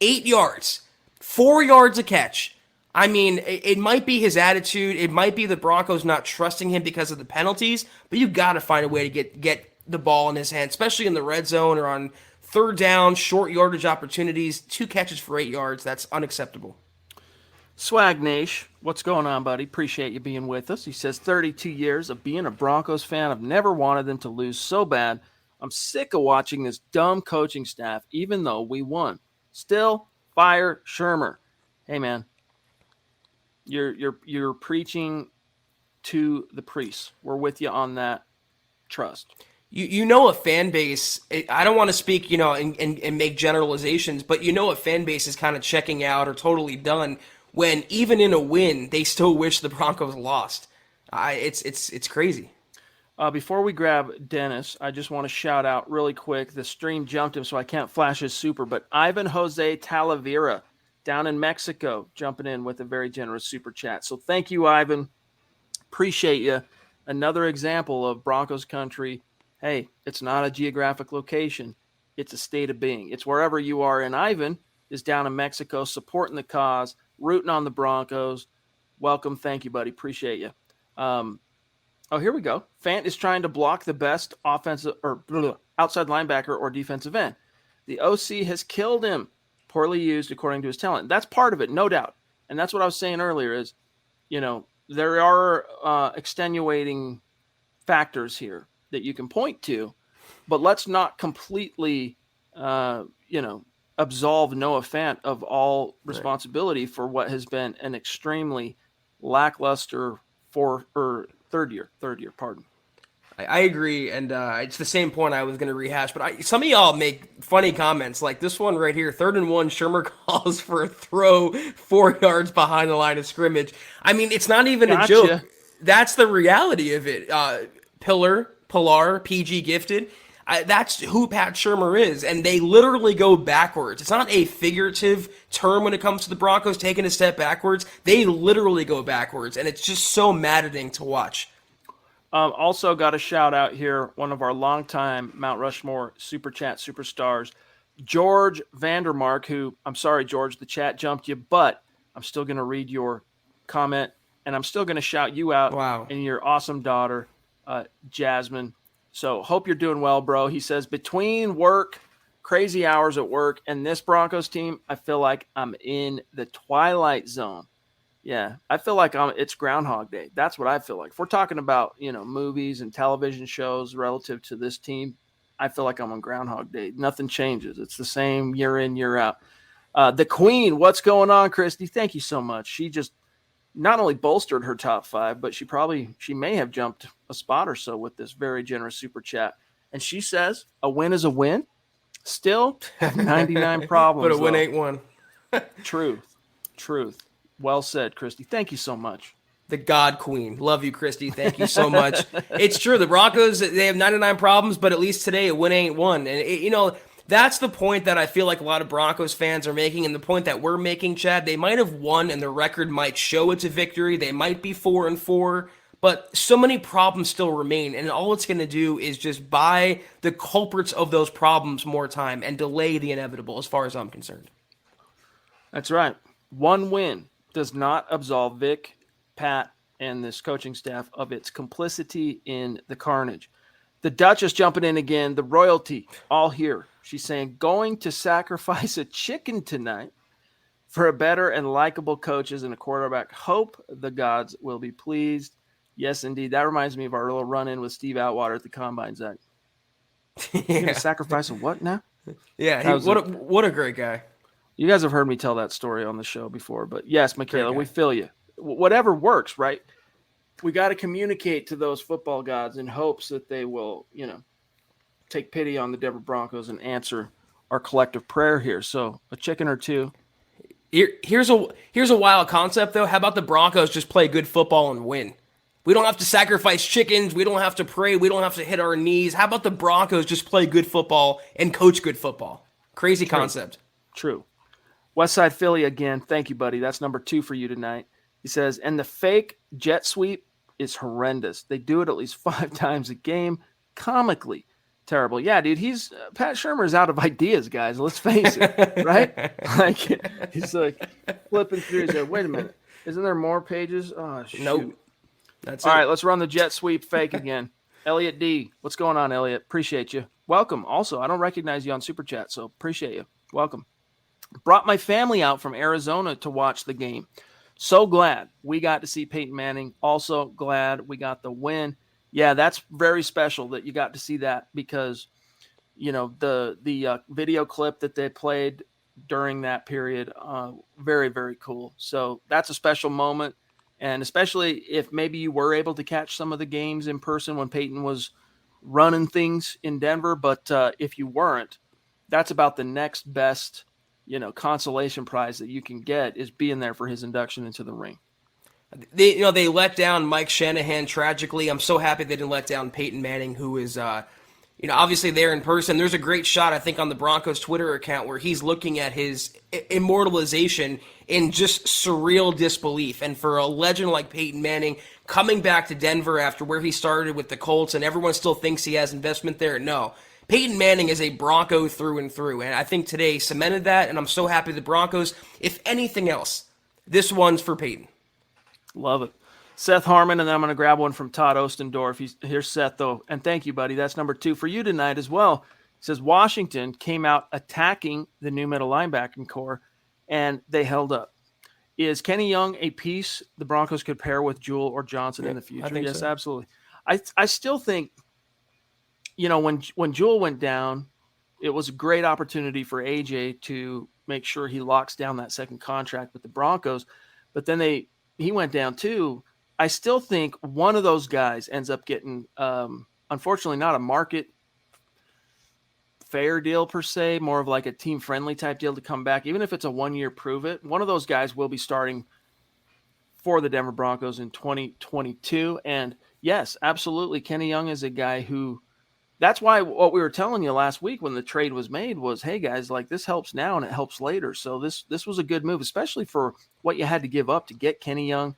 8 yards. 4 yards a catch. I mean, it might be his attitude. It might be the Broncos not trusting him because of the penalties, but you got to find a way to get the ball in his hand, especially in the red zone or on third down, short yardage opportunities. 2 catches for 8 yards. That's unacceptable. Swag Nash, what's going on, buddy? Appreciate you being with us. He says, 32 years of being a Broncos fan. I've never wanted them to lose so bad. I'm sick of watching this dumb coaching staff, even though we won. Still, fire Shurmur. Hey, man, you're preaching to the priests. We're with you on that. Trust. A fan base, I don't want to speak, and make generalizations, but a fan base is kind of checking out or totally done when even in a win, they still wish the Broncos lost. It's crazy. Before we grab Dennis, I just want to shout out really quick. The stream jumped him, so I can't flash his super, but Ivan Jose Talavera down in Mexico jumping in with a very generous super chat. So thank you, Ivan. Appreciate you. Another example of Broncos country. Hey, it's not a geographic location. It's a state of being. It's wherever you are. And Ivan is down in Mexico supporting the cause, rooting on the Broncos. Welcome. Thank you, buddy. Appreciate you. Here we go. Fant is trying to block the best offensive or outside linebacker or defensive end. The OC has killed him. Poorly used according to his talent. That's part of it, no doubt. And that's what I was saying earlier is, there are extenuating factors here that you can point to, but let's not completely, absolve Noah Fant of all responsibility for what has been an extremely lackluster third year. Pardon. I agree, and it's the same point I was going to rehash, but some of y'all make funny comments, like this one right here, 3rd and 1, Shermer calls for a throw 4 yards behind the line of scrimmage. I mean, it's not even a joke. That's the reality of it. Pilar, PG gifted, that's who Pat Shurmur is, and they literally go backwards. It's not a figurative term when it comes to the Broncos taking a step backwards. They literally go backwards, and it's just so maddening to watch. Also got a shout out here, one of our longtime Mount Rushmore Super Chat superstars, George Vandermark, who, I'm sorry, George, the chat jumped you, but I'm still going to read your comment, and I'm still going to shout you out. Wow. And your awesome daughter, Jasmine. So hope you're doing well, bro. He says, between work, crazy hours at work, and this Broncos team, I feel like I'm in the twilight zone. Yeah, I feel like it's Groundhog Day. That's what I feel like. If we're talking about, movies and television shows relative to this team, I feel like I'm on Groundhog Day. Nothing changes. It's the same year in, year out. The Queen, what's going on, Christy? Thank you so much. She just not only bolstered her top 5, but she may have jumped a spot or so with this very generous super chat. And she says, a win is a win. Still have 99 problems. But a win ain't one. Truth. Well said, Christy. Thank you so much. The God Queen. Love you, Christy. Thank you so much. It's true. The Broncos, they have 99 problems, but at least today a win ain't one. And, that's the point that I feel like a lot of Broncos fans are making, and the point that we're making, Chad. They might have won, and the record might show it's a victory. They might be 4-4, but so many problems still remain, and all it's going to do is just buy the culprits of those problems more time and delay the inevitable, as far as I'm concerned. That's right. One win does not absolve Vic, Pat, and this coaching staff of its complicity in the carnage. The Duchess jumping in again, the royalty, all here. She's saying, going to sacrifice a chicken tonight for a better and likable coaches and a quarterback. Hope the gods will be pleased. Yes, indeed. That reminds me of our little run-in with Steve Atwater at the Combine, Zach. You're going to sacrifice a what now? Yeah, what a great guy. You guys have heard me tell that story on the show before, but yes, Michaela, Okay. we feel you. Whatever works, right? We got to communicate to those football gods in hopes that they will, take pity on the Denver Broncos and answer our collective prayer here. So a chicken or two. Here's a wild concept, though. How about the Broncos just play good football and win? We don't have to sacrifice chickens. We don't have to pray. We don't have to hit our knees. How about the Broncos just play good football and coach good football? Crazy concept. True. Westside Philly again. Thank you, buddy. That's number 2 for you tonight. He says, and the fake jet sweep is horrendous. They do it at least 5 times a game. Comically terrible. Yeah, dude, Pat Shurmur's out of ideas, guys. Let's face it, right? Like, he's like flipping through. He's like, wait a minute. Isn't there more pages? Oh, shoot. Nope. That's All it. right, let's run the jet sweep fake again. Elliot D. What's going on, Elliot? Appreciate you. Welcome. Also, I don't recognize you on Super Chat, so appreciate you. Welcome. Brought my family out from Arizona to watch the game. So glad we got to see Peyton Manning. Also glad we got the win. Yeah, that's very special that you got to see that because, the video clip that they played during that period, very, very cool. So that's a special moment. And especially if maybe you were able to catch some of the games in person when Peyton was running things in Denver. But if you weren't, that's about the next best, consolation prize that you can get is being there for his induction into the ring. They let down Mike Shanahan tragically. I'm so happy they didn't let down Peyton Manning, who is, obviously there in person. There's a great shot, I think, on the Broncos Twitter account where he's looking at his immortalization in just surreal disbelief. And for a legend like Peyton Manning coming back to Denver after where he started with the Colts and everyone still thinks he has investment there, no. Peyton Manning is a Bronco through and through, and I think today cemented that, and I'm so happy the Broncos, if anything else, This one's for Peyton. Love it. Seth Harmon, and then I'm going to grab one from Todd Ostendorf. Here's Seth, though. And thank you, buddy. That's number 2 for you tonight as well. He says, Washington came out attacking the new middle linebacking core, and they held up. Is Kenny Young a piece the Broncos could pair with Jewell or Johnson in the future? I think yes, so. Absolutely. I still think, when Jewell went down, it was a great opportunity for AJ to make sure he locks down that second contract with the Broncos. But then he went down too. I still think one of those guys ends up getting, unfortunately, not a market fair deal per se, more of like a team friendly type deal to come back. Even if it's a 1-year prove it, one of those guys will be starting for the Denver Broncos in 2022. And yes, absolutely, Kenny Young is a guy who, that's why what we were telling you last week when the trade was made was, hey guys, like this helps now and it helps later. So this was a good move, especially for what you had to give up to get Kenny Young.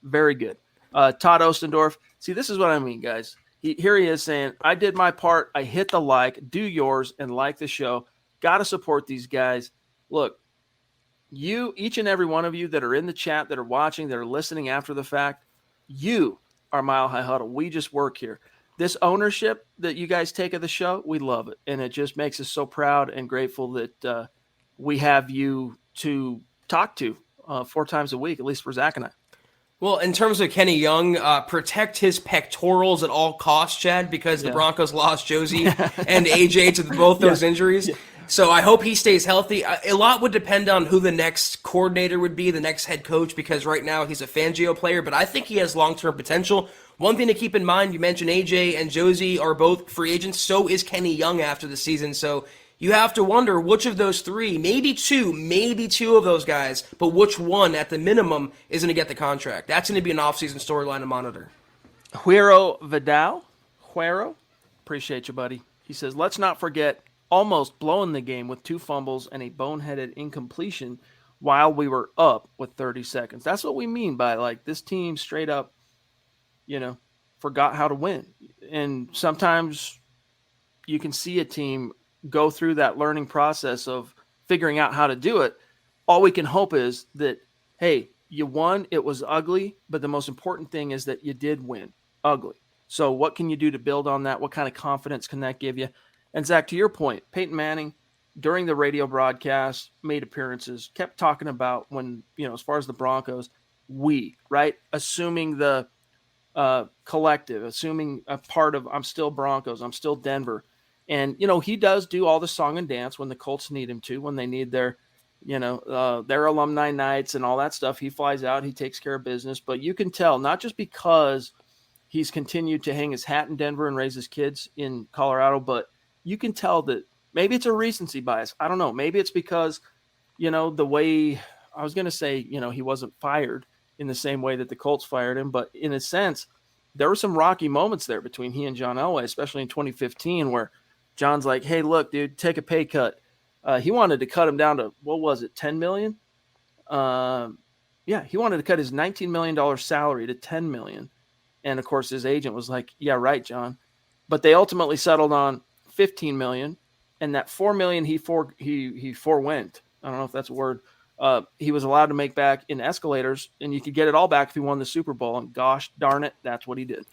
Very good. Todd Ostendorf. See, this is what I mean, guys. Here he is saying, I did my part. I hit the like. Do yours and like the show. Got to support these guys. Look, each and every one of you that are in the chat, that are watching, that are listening after the fact, you are Mile High Huddle. We just work here. This ownership that you guys take of the show, we love it. And it just makes us so proud and grateful that we have you to talk to 4 times a week, at least for Zach and I. Well, in terms of Kenny Young, protect his pectorals at all costs, Chad, because the Broncos lost Josie and AJ to both those injuries. So I hope he stays healthy. A lot would depend on who the next coordinator would be, the next head coach, because right now he's a Fangio player, but I think he has long-term potential. One thing to keep in mind, you mentioned AJ and Josie are both free agents. So is Kenny Young after the season. So you have to wonder which of those 3, maybe two of those guys, but which one at the minimum is going to get the contract. That's going to be an offseason storyline to monitor. Huero Vidal. Appreciate you, buddy. He says, let's not forget almost blowing the game with 2 fumbles and a boneheaded incompletion while we were up with 30 seconds. That's what we mean by, like, this team straight up, forgot how to win. And sometimes you can see a team go through that learning process of figuring out how to do it. All we can hope is that, hey, you won, it was ugly, but the most important thing is that you did win ugly. So what can you do to build on that? What kind of confidence can that give you? And Zach, to your point, Peyton Manning, during the radio broadcast, made appearances, kept talking about when, as far as the Broncos, right? Assuming the collective, assuming a part of, I'm still Broncos, I'm still Denver. And, he does do all the song and dance when the Colts need him to, when they need their alumni nights and all that stuff. He flies out, he takes care of business. But you can tell, not just because he's continued to hang his hat in Denver and raise his kids in Colorado, but you can tell that maybe it's a recency bias. I don't know. Maybe it's because, the way I was going to say, he wasn't fired in the same way that the Colts fired him. But in a sense, there were some rocky moments there between he and John Elway, especially in 2015, where John's like, hey, look, dude, take a pay cut. He wanted to cut him down to, what was it, $10 million? He wanted to cut his $19 million salary to $10 million. And, of course, his agent was like, yeah, right, John. But they ultimately settled on $15 million, and that $4 million he forewent. I don't know if that's a word. He was allowed to make back in escalators, and you could get it all back if he won the Super Bowl. And gosh darn it, that's what he did.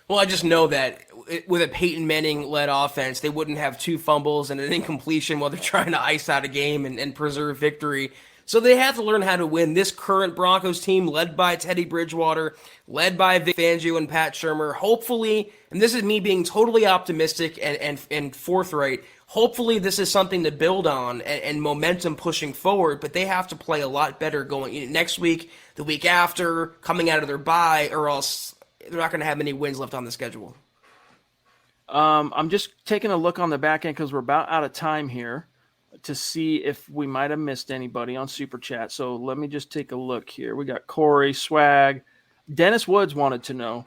Well, I just know that with a Peyton Manning-led offense, they wouldn't have 2 fumbles and an incompletion while they're trying to ice out a game and preserve victory. So they have to learn how to win. This current Broncos team, led by Teddy Bridgewater, led by Vic Fangio and Pat Shurmur, hopefully, and this is me being totally optimistic and forthright, hopefully this is something to build on and momentum pushing forward, but they have to play a lot better going next week, the week after, coming out of their bye, or else they're not going to have many wins left on the schedule. I'm just taking a look on the back end because we're about out of time here to see if we might have missed anybody on Super Chat. So let me just take a look here. We got Corey, Swag. Dennis Woods wanted to know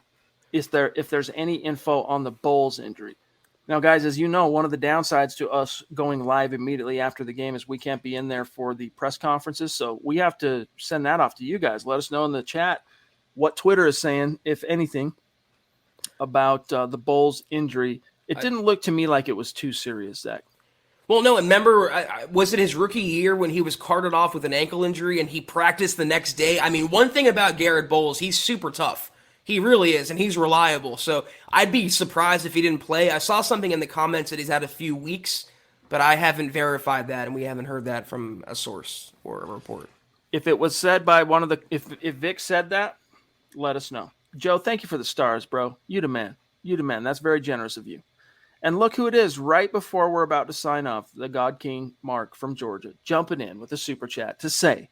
if there's any info on the Bowles injury. Now, guys, as you know, one of the downsides to us going live immediately after the game is we can't be in there for the press conferences. So we have to send that off to you guys. Let us know in the chat what Twitter is saying, if anything, about the Bowles injury. It didn't look to me like it was too serious, Zach. Well, no, and remember, was it his rookie year when he was carted off with an ankle injury and he practiced the next day? I mean, one thing about Garrett Bowles, he's super tough. He really is, and he's reliable. So I'd be surprised if he didn't play. I saw something in the comments that he's had a few weeks, but I haven't verified that, and we haven't heard that from a source or a report. If it was said by one of the, if Vic said that, let us know. Joe, thank you for the stars, bro. You the man. You the man. That's very generous of you. And look who it is right before we're about to sign off, the God King Mark from Georgia, jumping in with a super chat to say,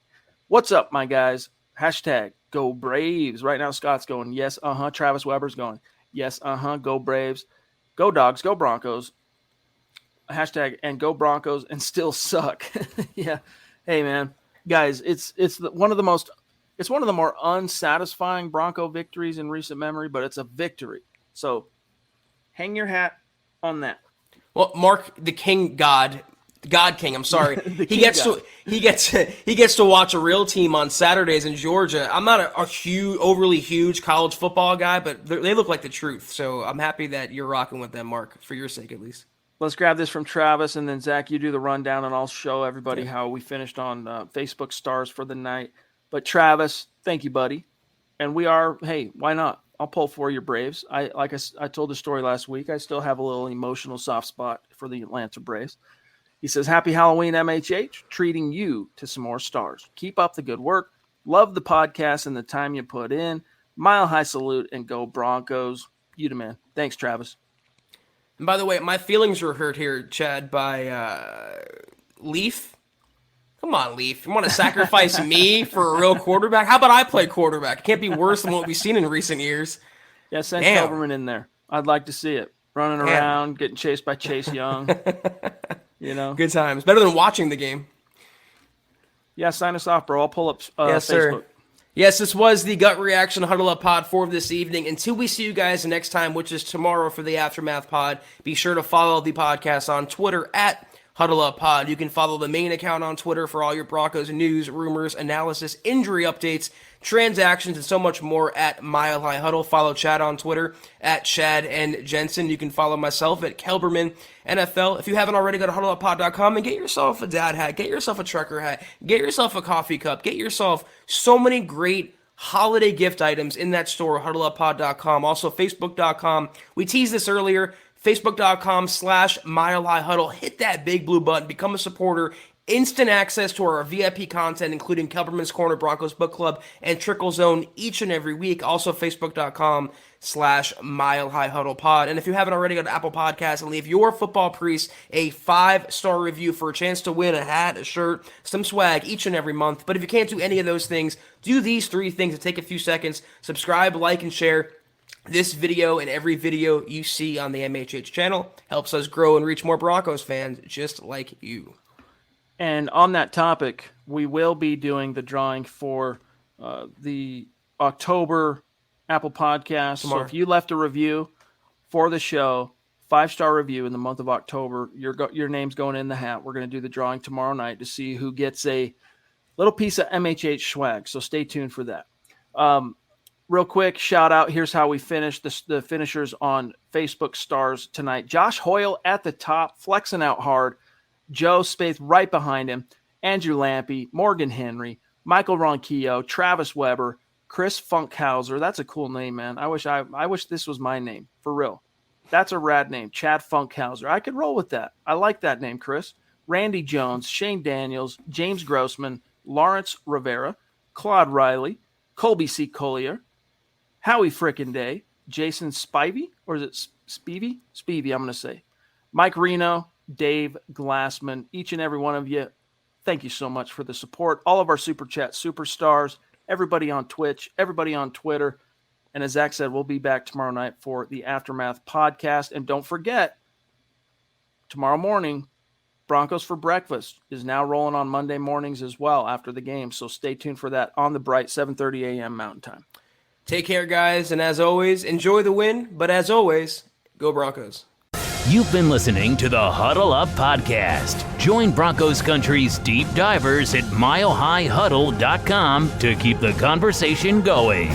what's up, my guys? Hashtag go Braves. Right now, Scott's going, yes, Travis Weber's going, yes, go Braves. Go Dogs, go Broncos. Hashtag and go Broncos and still suck. Yeah. Hey, man. Guys, it's one of the more unsatisfying Bronco victories in recent memory, but it's a victory. So hang your hat on that. Well, Mark, the King God King, I'm sorry. he gets to watch a real team on Saturdays in Georgia. I'm not a overly huge college football guy, but they look like the truth. So I'm happy that you're rocking with them, Mark, for your sake at least. Let's grab this from Travis, and then Zach, you do the rundown, and I'll show everybody how we finished on Facebook stars for the night. But Travis, thank you, buddy. And we are, hey, why not? I'll pull for your Braves. I told the story last week. I still have a little emotional soft spot for the Atlanta Braves. He says, happy Halloween, MHH. Treating you to some more stars. Keep up the good work. Love the podcast and the time you put in. Mile high salute and go Broncos. You the man. Thanks, Travis. And by the way, my feelings were hurt here, Chad, by Leaf. Come on, Leaf. You want to sacrifice me for a real quarterback? How about I play quarterback? It can't be worse than what we've seen in recent years. Yeah, send Kelberman in there. I'd like to see it. Running around, getting chased by Chase Young. You know, good times. Better than watching the game. Yeah, sign us off, bro. I'll pull up yes, Facebook. Sir. Yes, this was the Gut Reaction Huddle Up Pod for this evening. Until we see you guys next time, which is tomorrow for the Aftermath Pod, be sure to follow the podcast on Twitter at Huddle Up Pod. You can follow the main account on Twitter for all your Broncos news, rumors, analysis, injury updates, transactions, and so much more at Mile High Huddle. Follow Chad on Twitter at Chad and Jensen. You can follow myself at Kelberman NFL. If you havenent already, go to huddleuppod.com and get yourself a dad hat, get yourself a trucker hat, get yourself a coffee cup, get yourself so many great holiday gift items in that store, huddleuppod.com. Also, facebook.com. We teased this earlier. Facebook.com/Mile High Huddle. Hit that big blue button. Become a supporter. Instant access to our VIP content, including Kelberman's Corner, Broncos Book Club, and Trickle Zone each and every week. Also, Facebook.com/Mile High Huddle Pod. And if you haven't already, go to Apple Podcasts and leave your football priest a 5-star review for a chance to win a hat, a shirt, some swag each and every month. But if you can't do any of those things, do these 3 things. It take a few seconds. Subscribe, like, and share this video and every video you see on the MHH channel. Helps us grow and reach more Broncos fans just like you. And on that topic, we will be doing the drawing for the October Apple Podcast. Tomorrow. So if you left a review for the show, 5-star review in the month of October, your name's going in the hat. We're going to do the drawing tomorrow night to see who gets a little piece of MHH swag. So stay tuned for that. Real quick, shout out. Here's how we finished the finishers on Facebook stars tonight. Josh Hoyle at the top, flexing out hard. Joe Spaeth right behind him. Andrew Lampy, Morgan Henry, Michael Ronquillo, Travis Weber, Chris Funkhauser. That's a cool name, man. I wish this was my name, for real. That's a rad name, Chad Funkhauser. I could roll with that. I like that name, Chris. Randy Jones, Shane Daniels, James Grossman, Lawrence Rivera, Claude Riley, Colby C. Collier, Howie Frickin' Day, Jason Spivey, or is it Spivey? Spivey, I'm going to say. Mike Reno, Dave Glassman, each and every one of you, thank you so much for the support. All of our Super Chat superstars, everybody on Twitch, everybody on Twitter. And as Zach said, we'll be back tomorrow night for the Aftermath podcast. And don't forget, tomorrow morning, Broncos for Breakfast is now rolling on Monday mornings as well after the game. So stay tuned for that on the bright 7:30 a.m. Mountain Time. Take care, guys, and as always, enjoy the win, but as always, go Broncos. You've been listening to the Huddle Up Podcast. Join Broncos Country's deep divers at milehighhuddle.com to keep the conversation going.